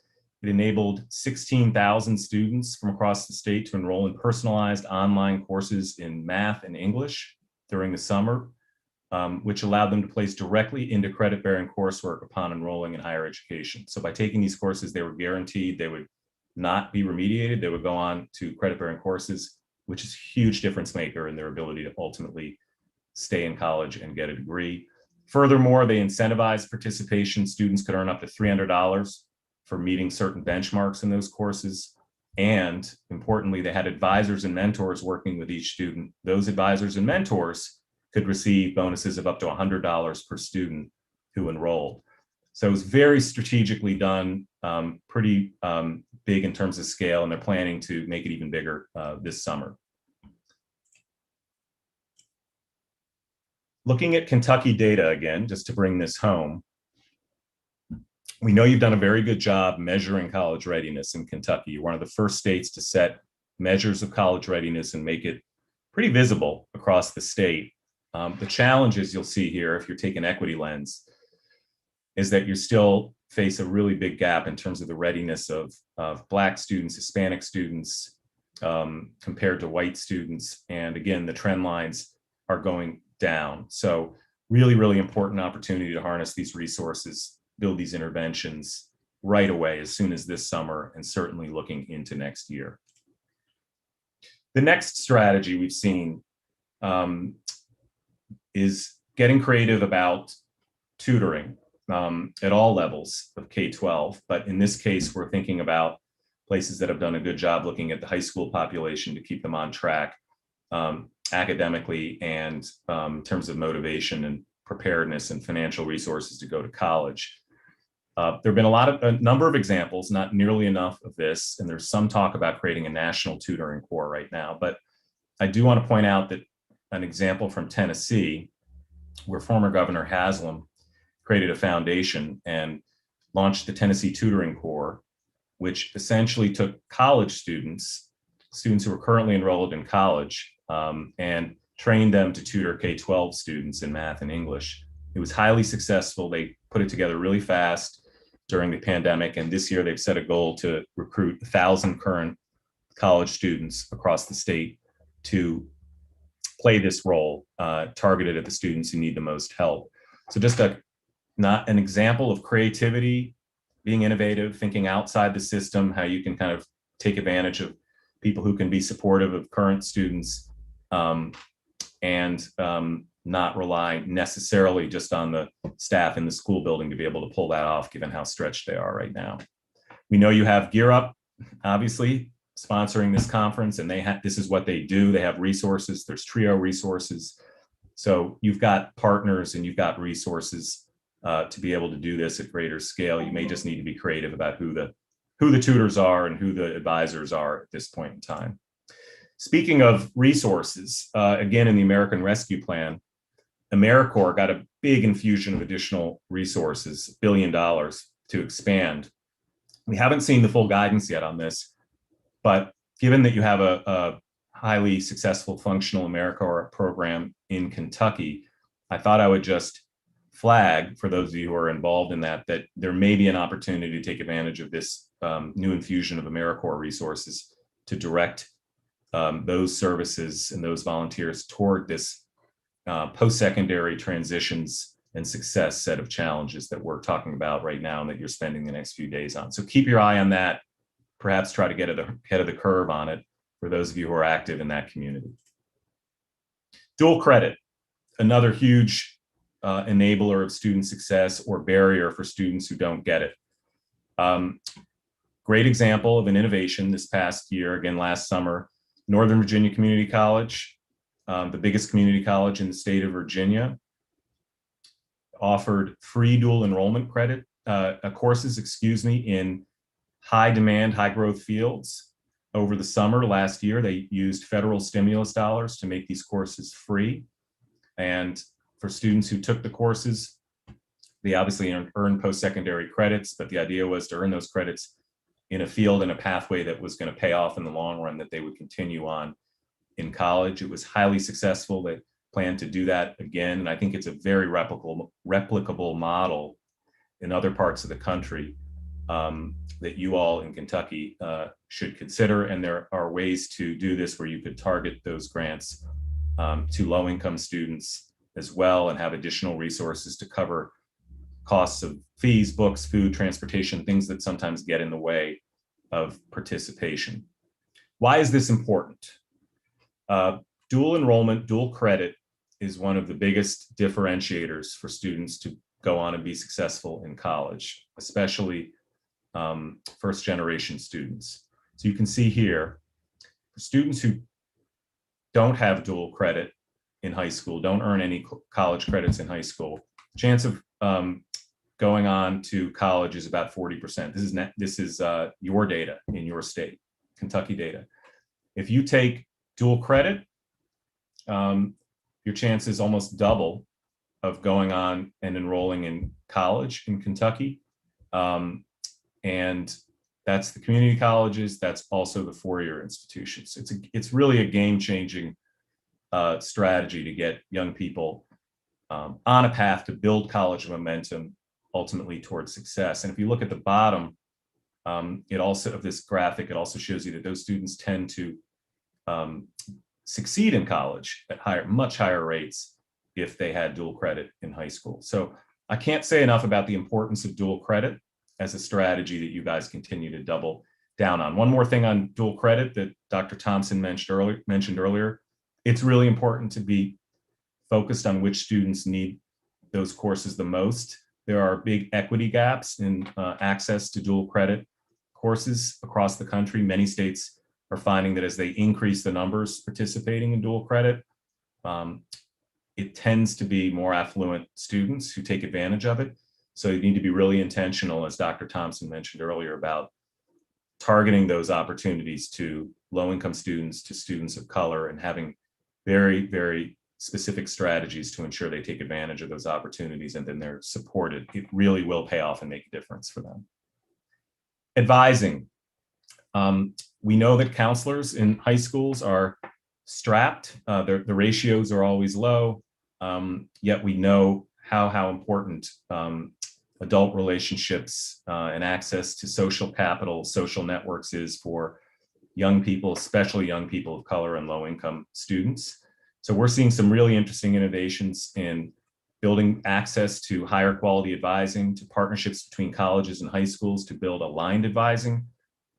It enabled 16,000 students from across the state to enroll in personalized online courses in math and English during the summer, which allowed them to place directly into credit-bearing coursework upon enrolling in higher education. So by taking these courses, they were guaranteed they would not be remediated. They would go on to credit-bearing courses, which is a huge difference maker in their ability to ultimately stay in college and get a degree. Furthermore, they incentivized participation. Students could earn up to $300 for meeting certain benchmarks in those courses. And importantly, they had advisors and mentors working with each student. Those advisors and mentors could receive bonuses of up to $100 per student who enrolled. So it was very strategically done, pretty big in terms of scale, and they're planning to make it even bigger this summer. Looking at Kentucky data again, just to bring this home, we know you've done a very good job measuring college readiness in Kentucky. You're one of the first states to set measures of college readiness and make it pretty visible across the state. The challenges you'll see here, if you're taking equity lens, is that you still face a really big gap in terms of the readiness of Black students, Hispanic students, compared to white students. And again, the trend lines are going down. So really, really important opportunity to harness these resources, build these interventions right away as soon as this summer, and certainly looking into next year. The next strategy we've seen is getting creative about tutoring at all levels of K12. But in this case, we're thinking about places that have done a good job looking at the high school population to keep them on track academically and in terms of motivation and preparedness and financial resources to go to college. There have been a number of examples, not nearly enough of this, and there's some talk about creating a national tutoring corps right now. But I do want to point out that an example from Tennessee, where former Governor Haslam created a foundation and launched the Tennessee Tutoring Corps, which essentially took college students who are currently enrolled in college, and trained them to tutor K12 students in math and English. It was highly successful. They put it together really fast during the pandemic, and this year they've set a goal to recruit 1,000 current college students across the state to play this role targeted at the students who need the most help. So just not an example of creativity, being innovative, thinking outside the system, how you can kind of take advantage of people who can be supportive of current students and not rely necessarily just on the staff in the school building to be able to pull that off, given how stretched they are right now. We know you have Gear Up, obviously, sponsoring this conference, and this is what they do. They have resources. There's TRIO resources. So you've got partners and you've got resources to be able to do this at greater scale. You may just need to be creative about who the tutors are and who the advisors are at this point in time. Speaking of resources, again, in the American Rescue Plan, Americorps got a big infusion of additional resources, $1 billion to expand. We haven't seen the full guidance yet on this, but given that you have a highly successful functional Americorps program in Kentucky, I thought I would just flag for those of you who are involved in that there may be an opportunity to take advantage of this new infusion of Americorps resources to direct those services and those volunteers toward this post-secondary transitions and success set of challenges that we're talking about right now and that you're spending the next few days on. So keep your eye on that. Perhaps try to get ahead of the curve on it for those of you who are active in that community. Dual credit, another huge enabler of student success or barrier for students who don't get it. Great example of an innovation this past year, again, last summer, Northern Virginia Community College, the biggest community college in the state of Virginia, offered free dual enrollment credit courses, in high demand, high growth fields. Over the summer last year, they used federal stimulus dollars to make these courses free. And for students who took the courses, they obviously earned post-secondary credits, but the idea was to earn those credits in a field and a pathway that was going to pay off in the long run, that they would continue on in college. It was highly successful. They plan to do that again. And I think it's a very replicable model in other parts of the country that you all in Kentucky should consider. And there are ways to do this where you could target those grants to low-income students as well and have additional resources to cover costs of fees, books, food, transportation, things that sometimes get in the way of participation. Why is this important? Dual enrollment, dual credit is one of the biggest differentiators for students to go on and be successful in college, especially first generation students. So you can see here, for students who don't have dual credit in high school, don't earn any college credits in high school, chance of going on to college is about 40%. This is your data in your state, Kentucky data. If you take dual credit, your chances almost double of going on and enrolling in college in Kentucky. And that's the community colleges, that's also the four-year institutions. It's really a game-changing strategy to get young people on a path to build college momentum, ultimately towards success. And if you look at the bottom, of this graphic, it also shows you that those students tend to succeed in college at much higher rates if they had dual credit in high school. So I can't say enough about the importance of dual credit as a strategy that you guys continue to double down on. One more thing on dual credit that Dr. Thompson mentioned earlier, it's really important to be focused on which students need those courses the most. There are big equity gaps in access to dual credit courses across the country. Many states are finding that as they increase the numbers participating in dual credit, it tends to be more affluent students who take advantage of it. So you need to be really intentional, as Dr. Thompson mentioned earlier, about targeting those opportunities to low-income students, to students of color, and having very, very specific strategies to ensure they take advantage of those opportunities and then they're supported. It really will pay off and make a difference for them. Advising. We know that counselors in high schools are strapped. The ratios are always low, yet we know how important adult relationships and access to social capital, social networks is for young people, especially young people of color and low-income students. So we're seeing some really interesting innovations in building access to higher quality advising, to partnerships between colleges and high schools to build aligned advising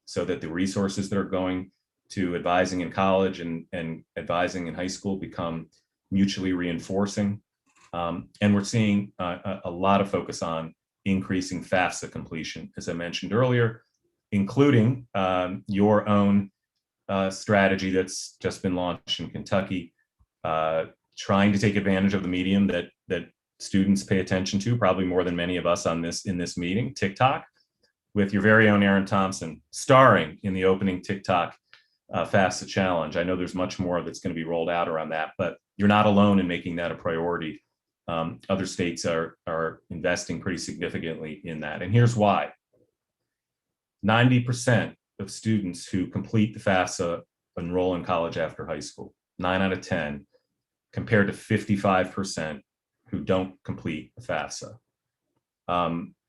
so that the resources that are going to advising in college and advising in high school become mutually reinforcing. And we're seeing a lot of focus on increasing FAFSA completion, as I mentioned earlier, including your own strategy that's just been launched in Kentucky, trying to take advantage of the medium that students pay attention to, probably more than many of us in this meeting, TikTok, with your very own Aaron Thompson starring in the opening TikTok FAFSA challenge. I know there's much more that's going to be rolled out around that, but you're not alone in making that a priority. Other states are investing pretty significantly in that. And here's why. 90% of students who complete the FAFSA enroll in college after high school, 9 out of 10, compared to 55% who don't complete the FAFSA.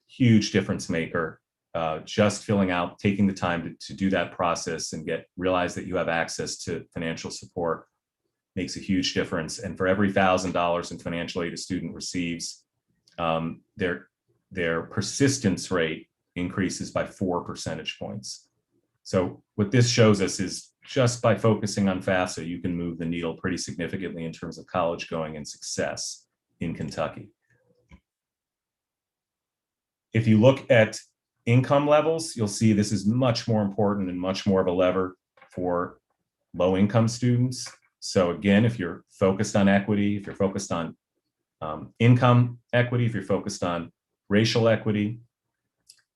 Huge difference maker. Just filling out, taking the time to do that process and realize that you have access to financial support makes a huge difference. And for every $1,000 in financial aid a student receives, their persistence rate increases by 4 percentage points. So what this shows us is just by focusing on FAFSA, you can move the needle pretty significantly in terms of college going and success in Kentucky. If you look at income levels, you'll see this is much more important and much more of a lever for low income students. So again, if you're focused on equity, if you're focused on income equity, if you're focused on racial equity,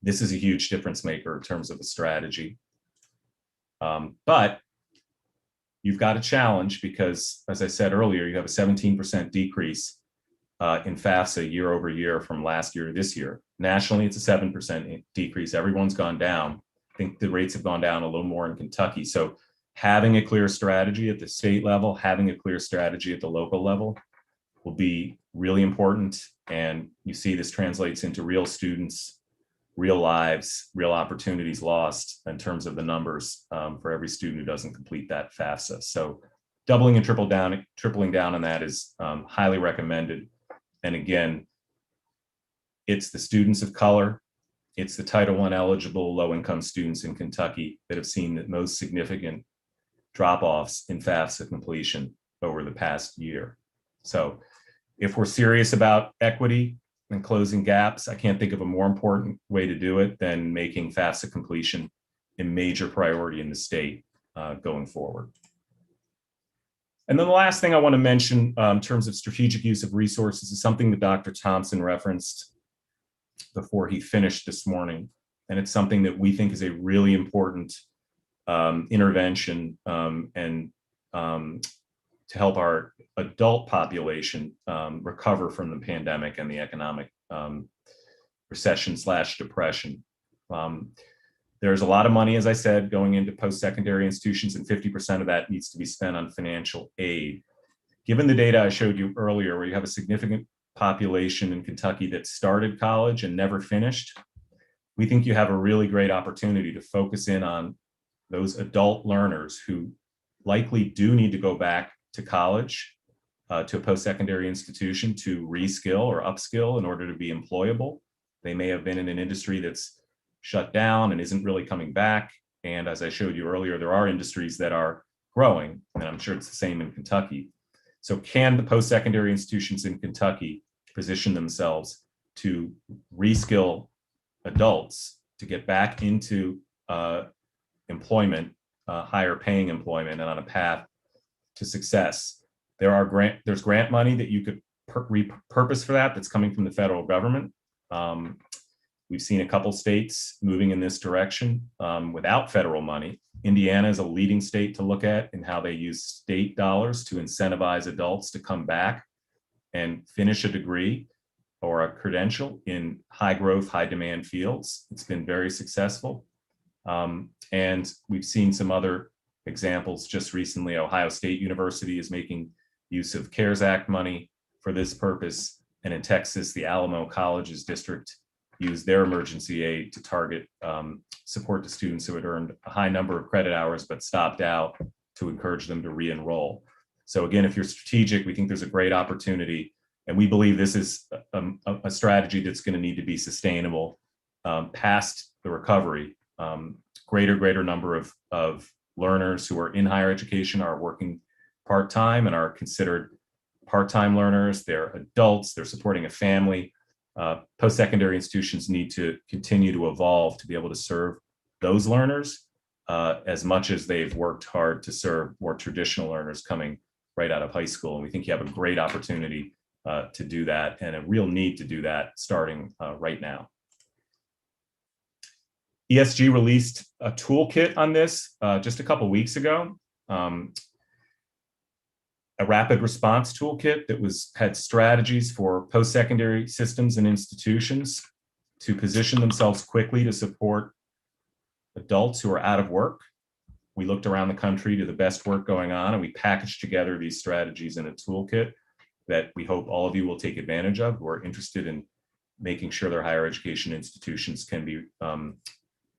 this is a huge difference maker in terms of a strategy. But you've got a challenge because, as I said earlier, you have a 17% decrease in FAFSA year over year from last year to this year. Nationally, it's a 7% decrease. Everyone's gone down. I think the rates have gone down a little more in Kentucky. So having a clear strategy at the state level, having a clear strategy at the local level will be really important. And you see this translates into real students, real lives, real opportunities lost in terms of the numbers for every student who doesn't complete that FAFSA. So doubling and tripling down on that is highly recommended. And again, it's the students of color, it's the Title I eligible low-income students in Kentucky that have seen the most significant drop-offs in FAFSA completion over the past year. So if we're serious about equity and closing gaps, I can't think of a more important way to do it than making FAFSA completion a major priority in the state going forward. And then the last thing I want to mention in terms of strategic use of resources is something that Dr. Thompson referenced before he finished this morning. And it's something that we think is a really important intervention and to help our adult population recover from the pandemic and the economic recession/depression. There's a lot of money, as I said, going into post-secondary institutions, and 50% of that needs to be spent on financial aid. Given the data I showed you earlier, where you have a significant population in Kentucky that started college and never finished, we think you have a really great opportunity to focus in on those adult learners who likely do need to go back to college, to a post-secondary institution to reskill or upskill in order to be employable. They may have been in an industry that's shut down and isn't really coming back. And as I showed you earlier, there are industries that are growing, and I'm sure it's the same in Kentucky. So can the post-secondary institutions in Kentucky position themselves to reskill adults to get back into employment, higher paying employment, and on a path to success? There's grant money that you could repurpose for that's coming from the federal government. We've seen a couple states moving in this direction without federal money. Indiana is a leading state to look at in how they use state dollars to incentivize adults to come back and finish a degree or a credential in high growth, high demand fields. It's been very successful. And we've seen some other examples just recently. Ohio State University is making use of CARES Act money for this purpose. And in Texas, the Alamo Colleges District used their emergency aid to target support to students who had earned a high number of credit hours but stopped out to encourage them to re-enroll. So again, if you're strategic, we think there's a great opportunity. And we believe this is a strategy that's going to need to be sustainable past the recovery. Greater number of learners who are in higher education are working part-time and are considered part-time learners. They're adults, they're supporting a family. Post-secondary institutions need to continue to evolve to be able to serve those learners as much as they've worked hard to serve more traditional learners coming right out of high school. And we think you have a great opportunity to do that, and a real need to do that starting right now. ESG released a toolkit on this just a couple weeks ago, a rapid response toolkit that had strategies for post-secondary systems and institutions to position themselves quickly to support adults who are out of work. We looked around the country to the best work going on, and we packaged together these strategies in a toolkit that we hope all of you will take advantage of who are interested in making sure their higher education institutions can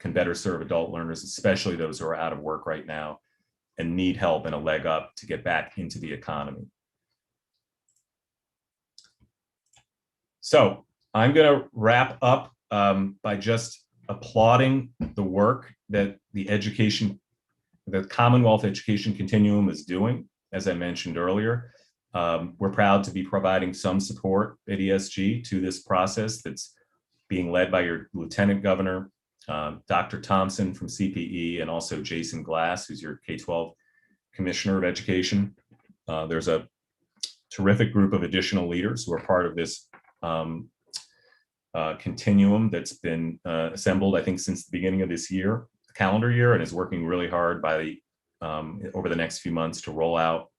better serve adult learners, especially those who are out of work right now and need help and a leg up to get back into the economy. So I'm going to wrap up by just applauding the work that the Commonwealth Education Continuum is doing. As I mentioned earlier, we're proud to be providing some support at ESG to this process that's being led by your Lieutenant Governor, Dr. Thompson from CPE, and also Jason Glass, who's your K12 Commissioner of Education. There's a terrific group of additional leaders who are part of this continuum that's been assembled, I think, since the beginning of this year, calendar year, and is working really hard over the next few months to roll out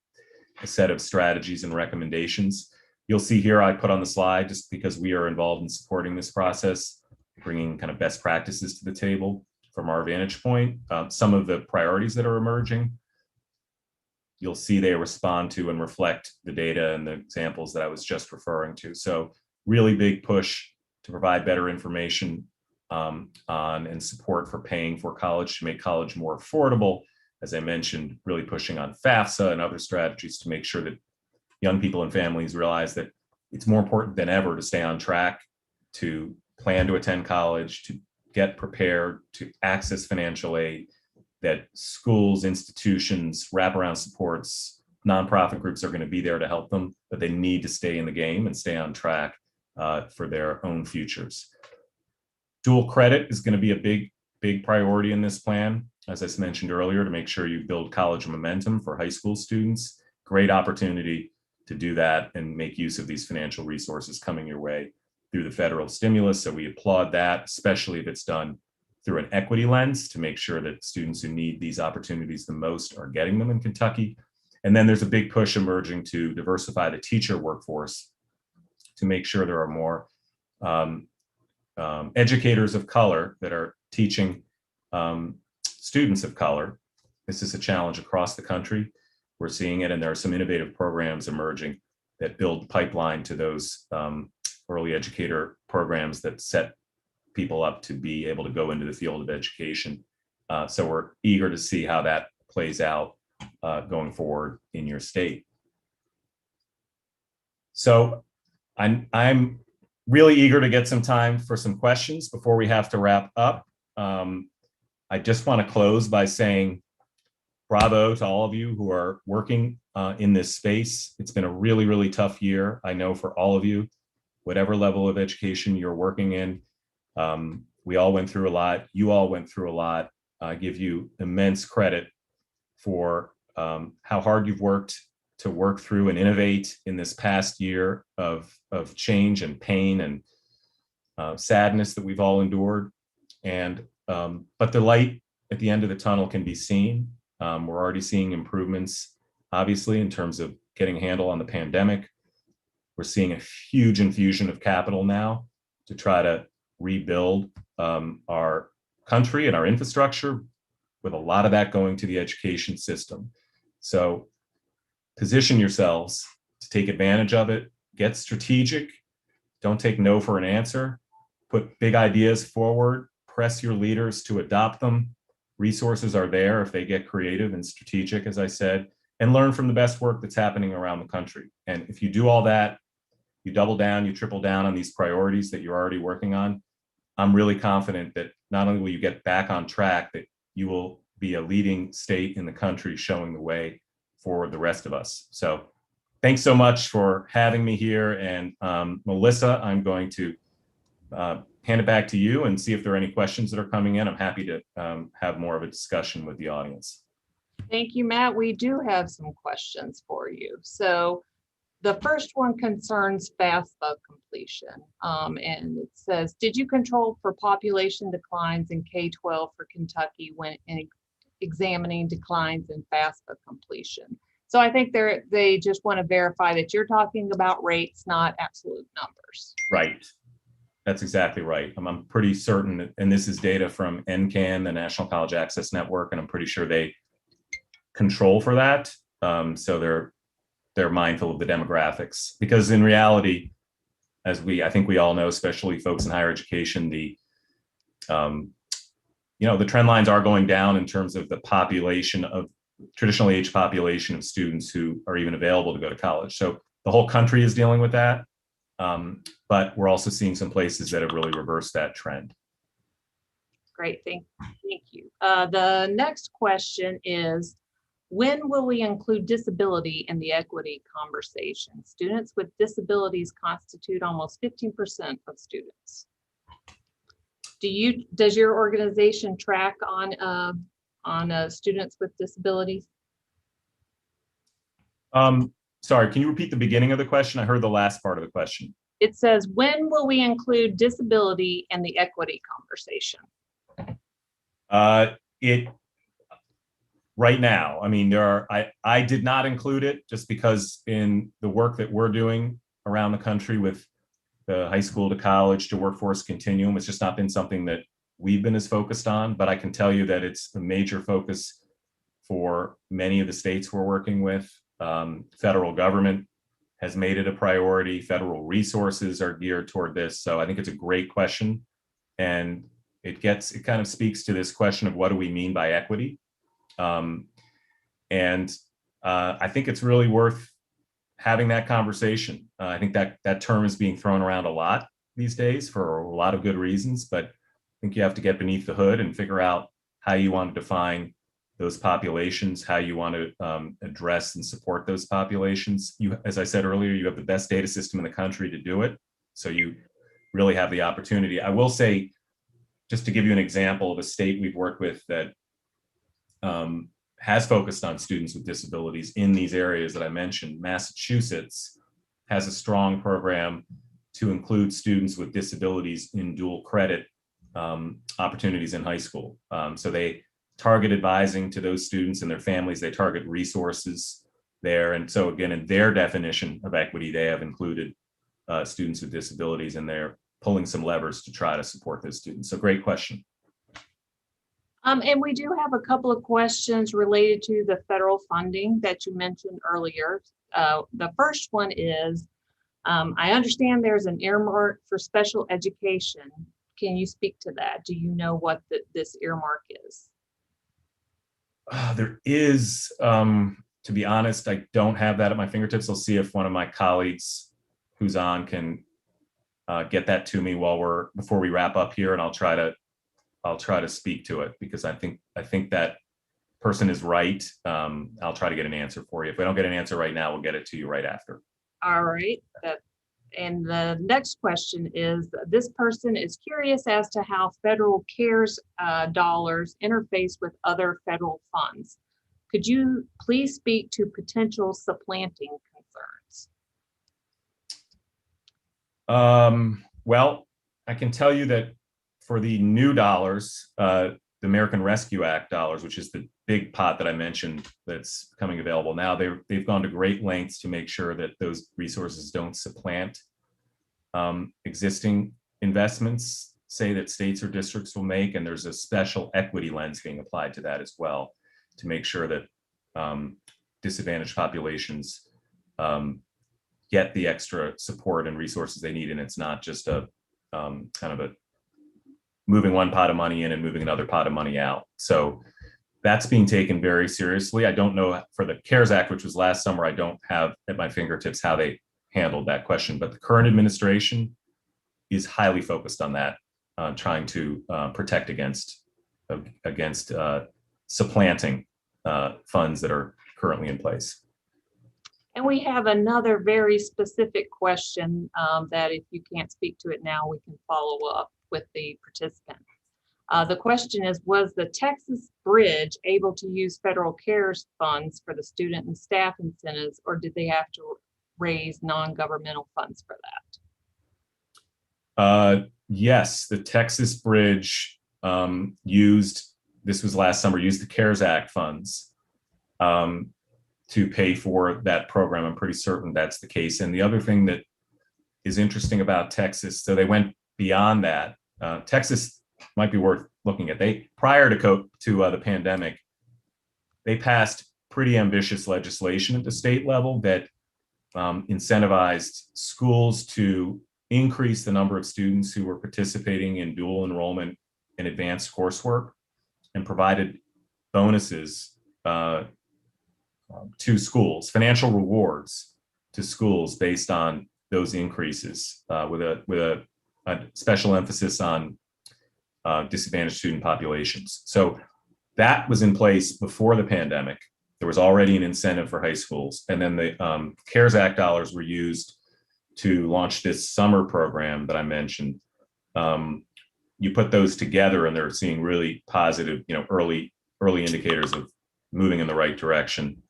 a set of strategies and recommendations. You'll see here I put on the slide, just because we are involved in supporting this process, bringing kind of best practices to the table from our vantage point. Some of the priorities that are emerging, you'll see they respond to and reflect the data and the examples that I was just referring to. So really big push to provide better information on and support for paying for college to make college more affordable. As I mentioned, really pushing on FAFSA and other strategies to make sure that young people and families realize that it's more important than ever to stay on track, to plan to attend college, to get prepared, to access financial aid, that schools, institutions, wraparound supports, nonprofit groups are going to be there to help them, but they need to stay in the game and stay on track for their own futures. Dual credit is going to be a big priority in this plan, as I mentioned earlier, to make sure you build college momentum for high school students. Great opportunity to do that and make use of these financial resources coming your way through the federal stimulus. So we applaud that, especially if it's done through an equity lens, to make sure that students who need these opportunities the most are getting them in Kentucky. And then there's a big push emerging to diversify the teacher workforce to make sure there are more educators of color that are teaching students of color. This is a challenge across the country. We're seeing it, and there are some innovative programs emerging that build pipeline to those early educator programs that set people up to be able to go into the field of education. So we're eager to see how that plays out going forward in your state. So I'm really eager to get some time for some questions before we have to wrap up. I just want to close by saying bravo to all of you who are working in this space. It's been a really, really tough year, I know, for all of you, whatever level of education you're working in. We all went through a lot. You all went through a lot. I give you immense credit for how hard you've worked to work through and innovate in this past year of change and pain and sadness that we've all endured. And but the light at the end of the tunnel can be seen. We're already seeing improvements, obviously, in terms of getting a handle on the pandemic. We're seeing a huge infusion of capital now to try to rebuild our country and our infrastructure, with a lot of that going to the education system. So position yourselves to take advantage of it. Get strategic. Don't take no for an answer. Put big ideas forward. Press your leaders to adopt them. Resources are there if they get creative and strategic, as I said, and learn from the best work that's happening around the country. And if you do all that, you double down, you triple down on these priorities that you're already working on, I'm really confident that not only will you get back on track, that you will be a leading state in the country showing the way for the rest of us. So thanks so much for having me here. And Melissa, I'm going to hand it back to you and see if there are any questions that are coming in. I'm happy to have more of a discussion with the audience. Thank you, Matt. We do have some questions for you. So The first one concerns FAFSA completion. And it says, did you control for population declines in K-12 for Kentucky when examining declines in FAFSA completion? So I think they just want to verify that you're talking about rates, not absolute numbers. Right. That's exactly right. I'm pretty certain that, and this is data from NCAN, the National College Access Network, and I'm pretty sure they control for that. So they're mindful of the demographics, because in reality, as I think we all know, especially folks in higher education, the trend lines are going down in terms of the population of traditional age population of students who are even available to go to college. So the whole country is dealing with that. But we're also seeing some places that have really reversed that trend. Great, thank you. The next question is, when will we include disability in the equity conversation? Students with disabilities constitute almost 15% of students. Does your organization track on students with disabilities? Sorry, can you repeat the beginning of the question? I heard the last part of the question. It says, when will we include disability in the equity conversation? Right now, I mean, I did not include it just because in the work that we're doing around the country with the high school to college to workforce continuum, it's just not been something that we've been as focused on, but I can tell you that it's a major focus for many of the states we're working with. Federal government has made it a priority. Federal resources are geared toward this. So I think it's a great question. And it kind of speaks to this question of what do we mean by equity? I think it's really worth having that conversation. I think that term is being thrown around a lot these days for a lot of good reasons, but I think you have to get beneath the hood and figure out how you want to define those populations, how you want to address and support those populations. As I said earlier, you have the best data system in the country to do it. So you really have the opportunity. I will say, just to give you an example of a state we've worked with that has focused on students with disabilities in these areas that I mentioned. Massachusetts has a strong program to include students with disabilities in dual credit opportunities in high school. So they target advising to those students and their families. They target resources there. And so again, in their definition of equity, they have included students with disabilities, and they're pulling some levers to try to support those students. So great question. And we do have a couple of questions related to the federal funding that you mentioned earlier. The first one is, I understand there's an earmark for special education. Can you speak to that? Do you know what this earmark is? There is, to be honest, I don't have that at my fingertips. I'll see if one of my colleagues who's on can get that to me before we wrap up here, and I'll try to speak to it, because I think that person is right. I'll try to get an answer for you. If we don't get an answer right now, we'll get it to you right after. All right. And the next question is, this person is curious as to how federal CARES dollars interface with other federal funds. Could you please speak to potential supplanting concerns? Well, I can tell you that for the new dollars, the American Rescue Act dollars, which is the big pot that I mentioned that's coming available now, they've gone to great lengths to make sure that those resources don't supplant existing investments, say, that states or districts will make. And there's a special equity lens being applied to that as well, to make sure that disadvantaged populations get the extra support and resources they need. And it's not just a kind of a moving one pot of money in and moving another pot of money out. So that's being taken very seriously. I don't know for the CARES Act, which was last summer, I don't have at my fingertips how they handled that question, but the current administration is highly focused on that, trying to protect against supplanting funds that are currently in place. And we have another very specific question that if you can't speak to it now, we can follow up with the participant. The question is, was the Texas Bridge able to use federal CARES funds for the student and staff incentives, or did they have to raise non-governmental funds for that? Yes, the Texas Bridge this was last summer, used the CARES Act funds to pay for that program. I'm pretty certain that's the case. And the other thing that is interesting about Texas, so they went beyond that. Texas might be worth looking at. Prior to the pandemic, they passed pretty ambitious legislation at the state level that incentivized schools to increase the number of students who were participating in dual enrollment and advanced coursework, and provided bonuses to schools, financial rewards to schools based on those increases, with a special emphasis on disadvantaged student populations. So that was in place before the pandemic. There was already an incentive for high schools. And then the CARES Act dollars were used to launch this summer program that I mentioned. You put those together and they're seeing really positive, early indicators of moving in the right direction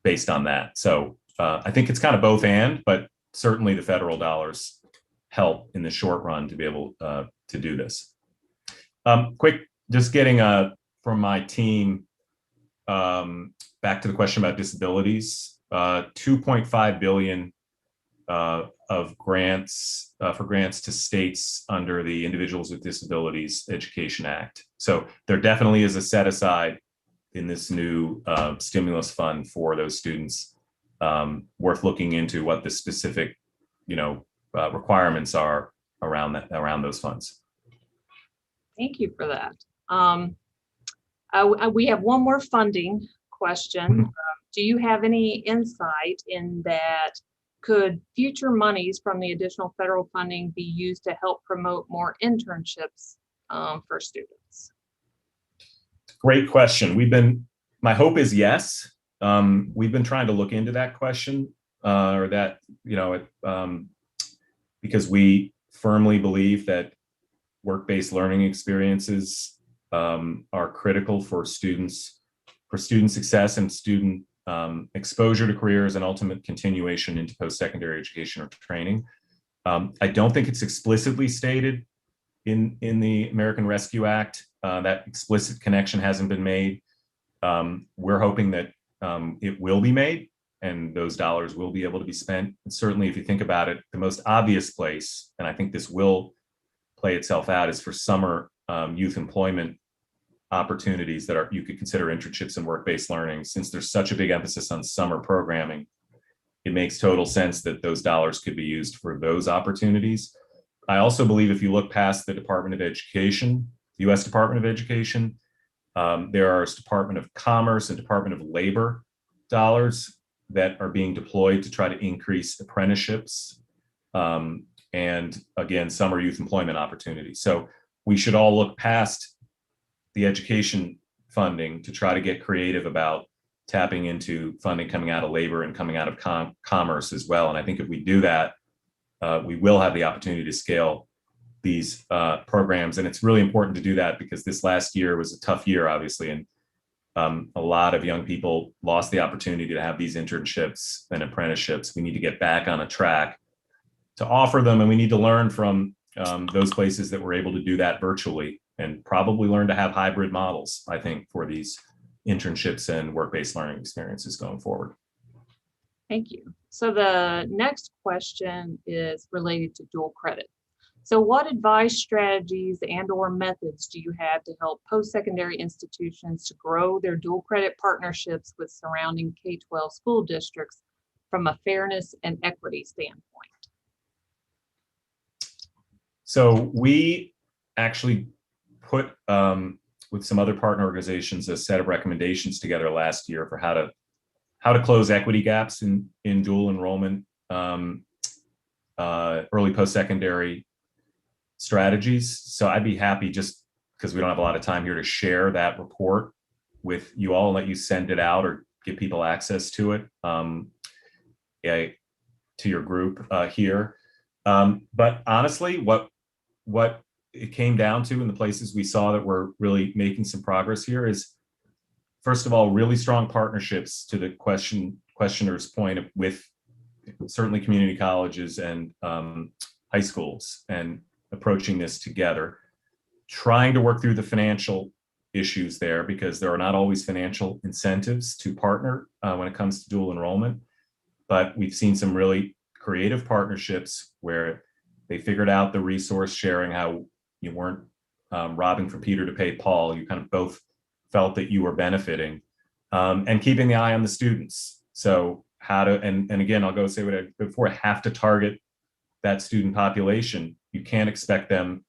based on that. So I think it's kind of both and, but certainly the federal dollars help in the short run to be able to do this. Quick, just getting from my team, back to the question about disabilities, 2.5 billion of grants for grants to states under the Individuals with Disabilities Education Act. So there definitely is a set aside in this new stimulus fund for those students. Worth looking into what the specific, requirements are around those funds. Thank you for that. We have one more funding question. Mm-hmm. Do you have any insight in that? Could future monies from the additional federal funding be used to help promote more internships for students? Great question. My hope is yes. We've been trying to look into that question, because we firmly believe that work-based learning experiences are critical for student success and student exposure to careers and ultimate continuation into post-secondary education or training. I don't think it's explicitly stated in the American Rescue Act. That explicit connection hasn't been made. We're hoping that it will be made and those dollars will be able to be spent. And certainly, if you think about it, the most obvious place, and I think this will play itself out, is for summer youth employment opportunities that you could consider internships and work-based learning. Since there's such a big emphasis on summer programming, it makes total sense that those dollars could be used for those opportunities. I also believe if you look past the Department of Education, the U.S. Department of Education, there are Department of Commerce and Department of Labor dollars that are being deployed to try to increase apprenticeships and, again, summer youth employment opportunities. So we should all look past the education funding to try to get creative about tapping into funding coming out of labor and coming out of commerce as well. And I think if we do that, we will have the opportunity to scale these programs. And it's really important to do that because this last year was a tough year, obviously. And a lot of young people lost the opportunity to have these internships and apprenticeships. We need to get back on a track to offer them. And we need to learn from those places that were able to do that virtually, and probably learn to have hybrid models, I think, for these internships and work-based learning experiences going forward. Thank you. So the next question is related to dual credit. So what advice, strategies, and/or methods do you have to help post-secondary institutions to grow their dual credit partnerships with surrounding K12 school districts from a fairness and equity standpoint? So we actually put, with some other partner organizations, a set of recommendations together last year for how to close equity gaps in dual enrollment, early post-secondary strategies. So I'd be happy, just because we don't have a lot of time here, to share that report with you all and let you send it out or give people access to it, to your group here. But honestly, what it came down to in the places we saw that we're really making some progress here is, first of all, really strong partnerships, to the questioner's point, with certainly community colleges and high schools, and approaching this together, trying to work through the financial issues there, because there are not always financial incentives to partner when it comes to dual enrollment. But we've seen some really creative partnerships where they figured out the resource sharing, how you weren't robbing from Peter to pay Paul. You kind of both felt that you were benefiting, and keeping the eye on the students. So how to, and again, I'll go say what I did before, have to target that student population. You can't expect them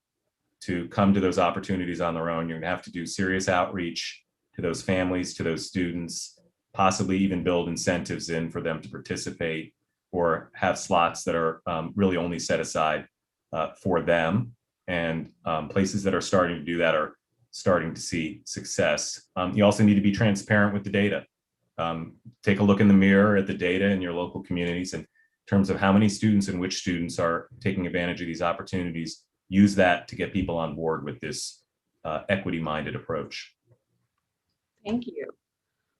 to come to those opportunities on their own. You're gonna have to do serious outreach to those families, to those students, possibly even build incentives in for them to participate, or have slots that are really only set aside for them. And places that are starting to do that are starting to see success. You also need to be transparent with the data. Take a look in the mirror at the data in your local communities in terms of how many students and which students are taking advantage of these opportunities. Use that to get people on board with this equity-minded approach. Thank you.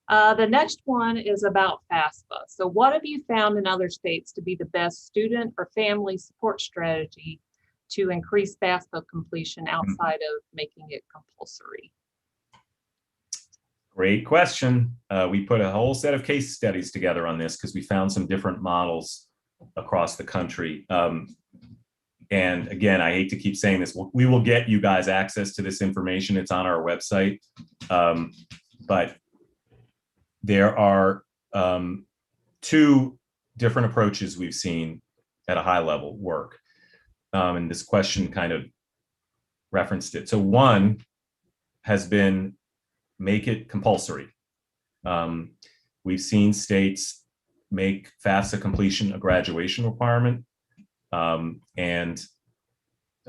The next one is about FAFSA. So what have you found in other states to be the best student or family support strategy to increase FAFSA completion outside of making it compulsory? Great question. We put a whole set of case studies together on this because we found some different models across the country. And again, I hate to keep saying this, we will get you guys access to this information. It's on our website. But there are two different approaches we've seen at a high level work. And this question kind of referenced it. So one has been make it compulsory. We've seen states make FAFSA completion a graduation requirement. And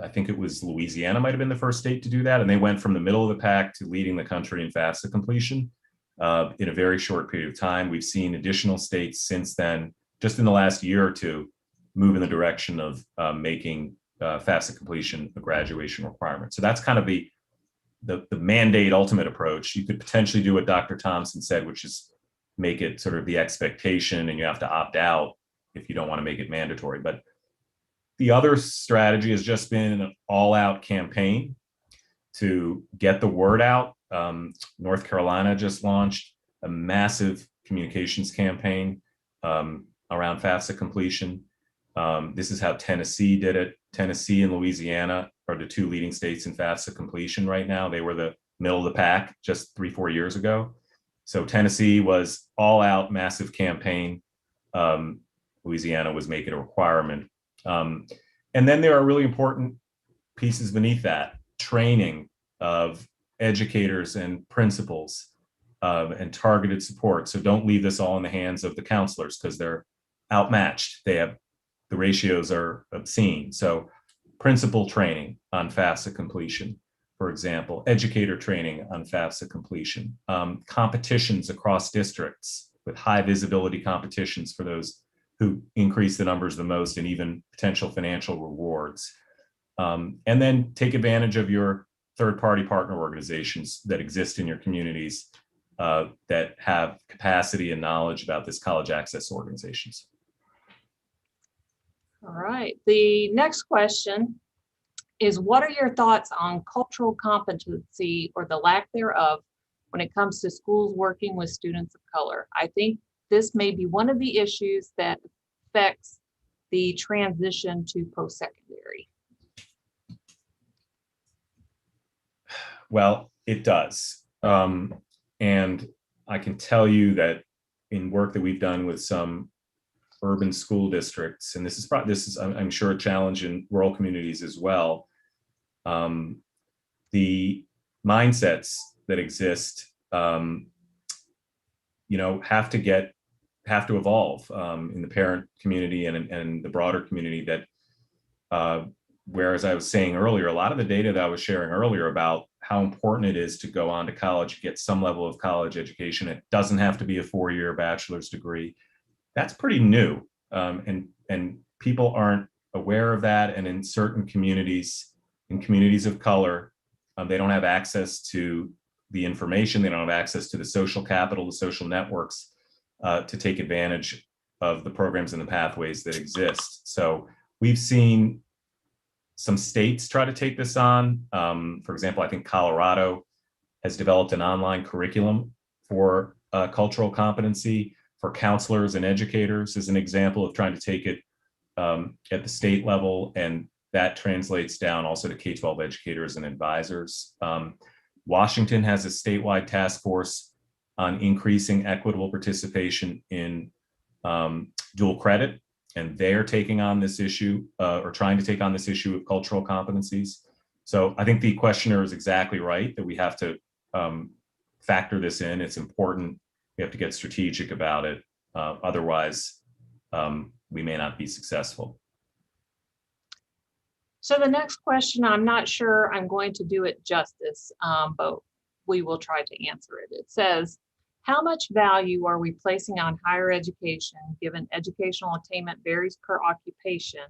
I think it was Louisiana might have been the first state to do that. And they went from the middle of the pack to leading the country in FAFSA completion in a very short period of time. We've seen additional states since then, just in the last year or two, move in the direction of making FAFSA completion a graduation requirement. So that's kind of the mandate ultimate approach. You could potentially do what Dr. Thompson said, which is make it sort of the expectation, and you have to opt out if you don't want to make it mandatory. But the other strategy has just been an all-out campaign to get the word out. North Carolina just launched a massive communications campaign around FAFSA completion. This is how Tennessee did it. Tennessee and Louisiana are the two leading states in FAFSA completion right now. They were the middle of the pack just 3-4 years ago. So Tennessee was all out, massive campaign. Louisiana was making a requirement. And then there are really important pieces beneath that: training of educators and principals and targeted support. So don't leave this all in the hands of the counselors because they're outmatched. The ratios are obscene. So principal training on FAFSA completion, for example, educator training on FAFSA completion, competitions across districts with high visibility competitions for those who increase the numbers the most, and even potential financial rewards. And then take advantage of your third-party partner organizations that exist in your communities that have capacity and knowledge about this college access organizations. All right. The next question is, what are your thoughts on cultural competency or the lack thereof when it comes to schools working with students of color? I think this may be one of the issues that affects the transition to post-secondary. Well, it does. And I can tell you that in work that we've done with some urban school districts, and this is I'm sure a challenge in rural communities as well, the mindsets that exist, have to evolve in the parent community and the broader community. That whereas I was saying earlier, a lot of the data that I was sharing earlier about how important it is to go on to college, get some level of college education. It doesn't have to be a 4-year bachelor's degree. That's pretty new, and people aren't aware of that. And in certain communities, in communities of color, they don't have access to the information. They don't have access to the social capital, the social networks to take advantage of the programs and the pathways that exist. So we've seen some states try to take this on. For example, I think Colorado has developed an online curriculum for cultural competency for counselors and educators as an example of trying to take it at the state level, and that translates down also to K12 educators and advisors. Washington has a statewide task force on increasing equitable participation in dual credit, and they're taking on this issue or trying to take on this issue of cultural competencies. So I think the questioner is exactly right that we have to factor this in. It's important. We have to get strategic about it. Otherwise, we may not be successful. So the next question, I'm not sure I'm going to do it justice, but we will try to answer it. It says, how much value are we placing on higher education given educational attainment varies per occupation?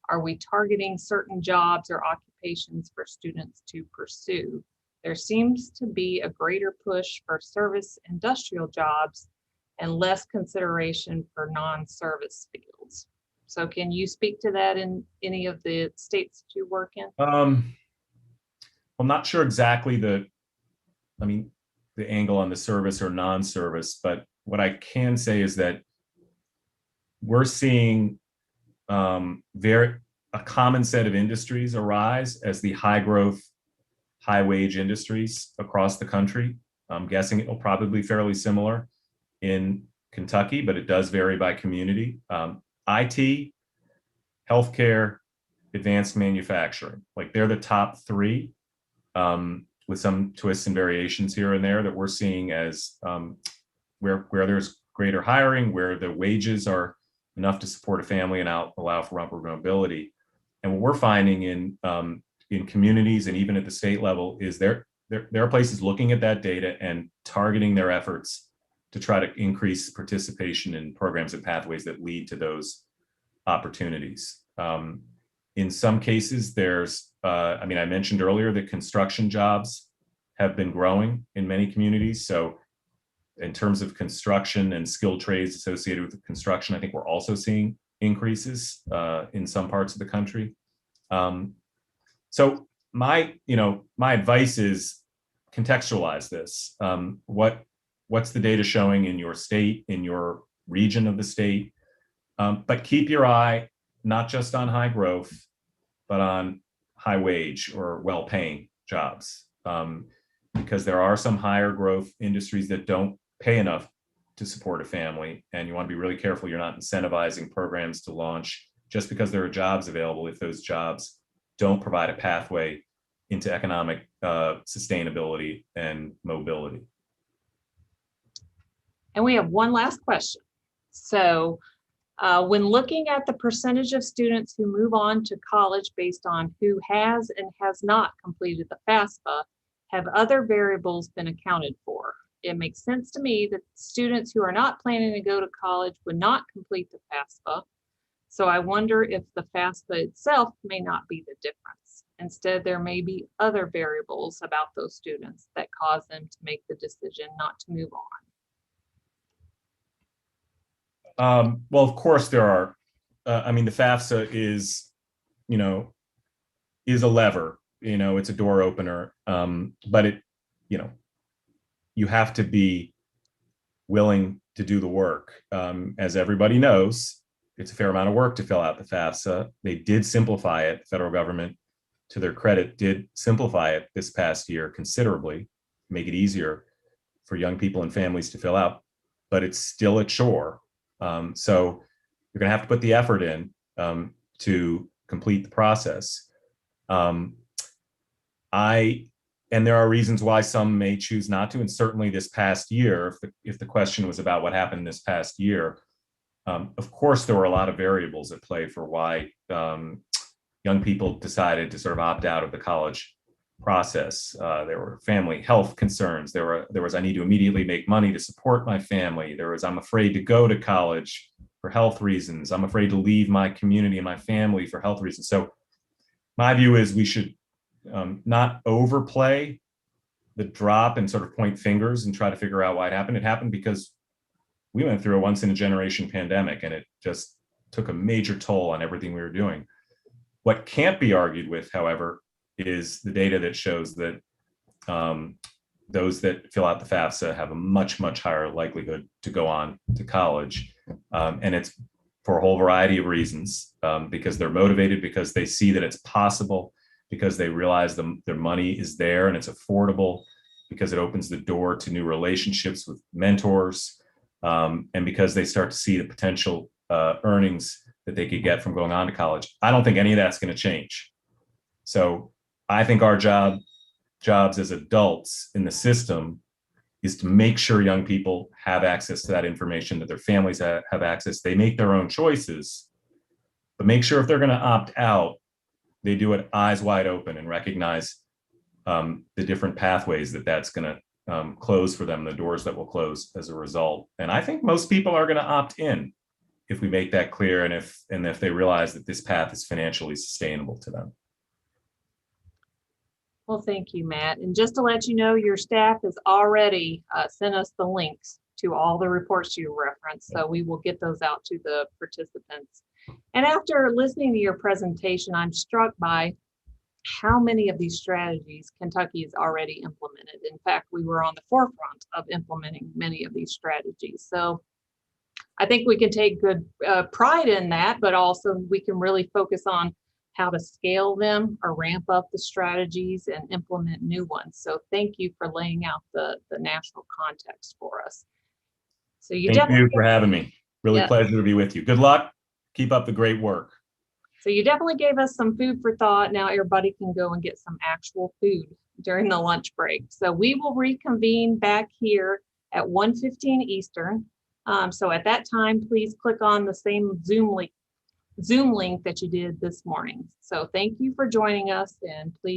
Are we targeting certain jobs or occupations for students to pursue? There seems to be a greater push for service industrial jobs and less consideration for non-service fields. So can you speak to that in any of the states that you work in? I'm not sure exactly the angle on the service or non-service, but what I can say is that we're seeing a common set of industries arise as the high growth, high wage industries across the country. I'm guessing it will probably be fairly similar in Kentucky, but it does vary by community. IT, healthcare, advanced manufacturing, like they're the top three, with some twists and variations here and there that we're seeing as where there's greater hiring, where the wages are enough to support a family and allow for upward mobility. And what we're finding in communities and even at the state level is there are places looking at that data and targeting their efforts to try to increase participation in programs and pathways that lead to those opportunities. In some cases, there's, I mentioned earlier that construction jobs have been growing in many communities. So in terms of construction and skilled trades associated with construction, I think we're also seeing increases in some parts of the country. So my advice is contextualize this. What's the data showing in your state, in your region of the state? But keep your eye not just on high growth, but on high wage or well-paying jobs, because there are some higher growth industries that don't pay enough to support a family, and you want to be really careful you're not incentivizing programs to launch just because there are jobs available if those jobs don't provide a pathway into economic sustainability and mobility. And we have one last question. So when looking at the percentage of students who move on to college based on who has and has not completed the FAFSA, have other variables been accounted for? It makes sense to me that students who are not planning to go to college would not complete the FAFSA. So I wonder if the FAFSA itself may not be the difference. Instead, there may be other variables about those students that cause them to make the decision not to move on. Well, of course there are. The FAFSA is a lever. It's a door opener. But it, you have to be willing to do the work. As everybody knows, it's a fair amount of work to fill out the FAFSA. They did simplify it. The federal government, to their credit, did simplify it this past year considerably, make it easier for young people and families to fill out, but it's still a chore. So you're going to have to put the effort in to complete the process. And there are reasons why some may choose not to. And certainly this past year, if the question was about what happened this past year, of course, there were a lot of variables at play for why young people decided to sort of opt out of the college process. There were family health concerns. There was, I need to immediately make money to support my family. There was, I'm afraid to go to college for health reasons. I'm afraid to leave my community and my family for health reasons. So my view is we should not overplay the drop and sort of point fingers and try to figure out why it happened. It happened because we went through a once in a generation pandemic, and it just took a major toll on everything we were doing. What can't be argued with, however, is the data that shows that those that fill out the FAFSA have a much, much higher likelihood to go on to college. And it's for a whole variety of reasons, because they're motivated, because they see that it's possible, because they realize their money is there and it's affordable, because it opens the door to new relationships with mentors, and because they start to see the potential earnings that they could get from going on to college. I don't think any of that's going to change. So I think our jobs as adults in the system is to make sure young people have access to that information, that their families have access. They make their own choices, but make sure if they're going to opt out, they do it eyes wide open and recognize the different pathways that's going to close for them, the doors that will close as a result. And I think most people are going to opt in if we make that clear, and if they realize that this path is financially sustainable to them. Well, thank you, Matt. And just to let you know, your staff has already sent us the links to all the reports you referenced. So we will get those out to the participants. And after listening to your presentation, I'm struck by how many of these strategies Kentucky has already implemented. In fact, we were on the forefront of implementing many of these strategies. So I think we can take good pride in that, but also we can really focus on how to scale them or ramp up the strategies and implement new ones. So thank you for laying out the national context for us. So Thank you for having me. Really Yeah. pleasure to be with you. Good luck. Keep up the great work. So you definitely gave us some food for thought. Now everybody can go and get some actual food during the lunch break. So we will reconvene back here at 1:15 Eastern. So at that time, please click on the same Zoom link that you did this morning. So thank you for joining us, and please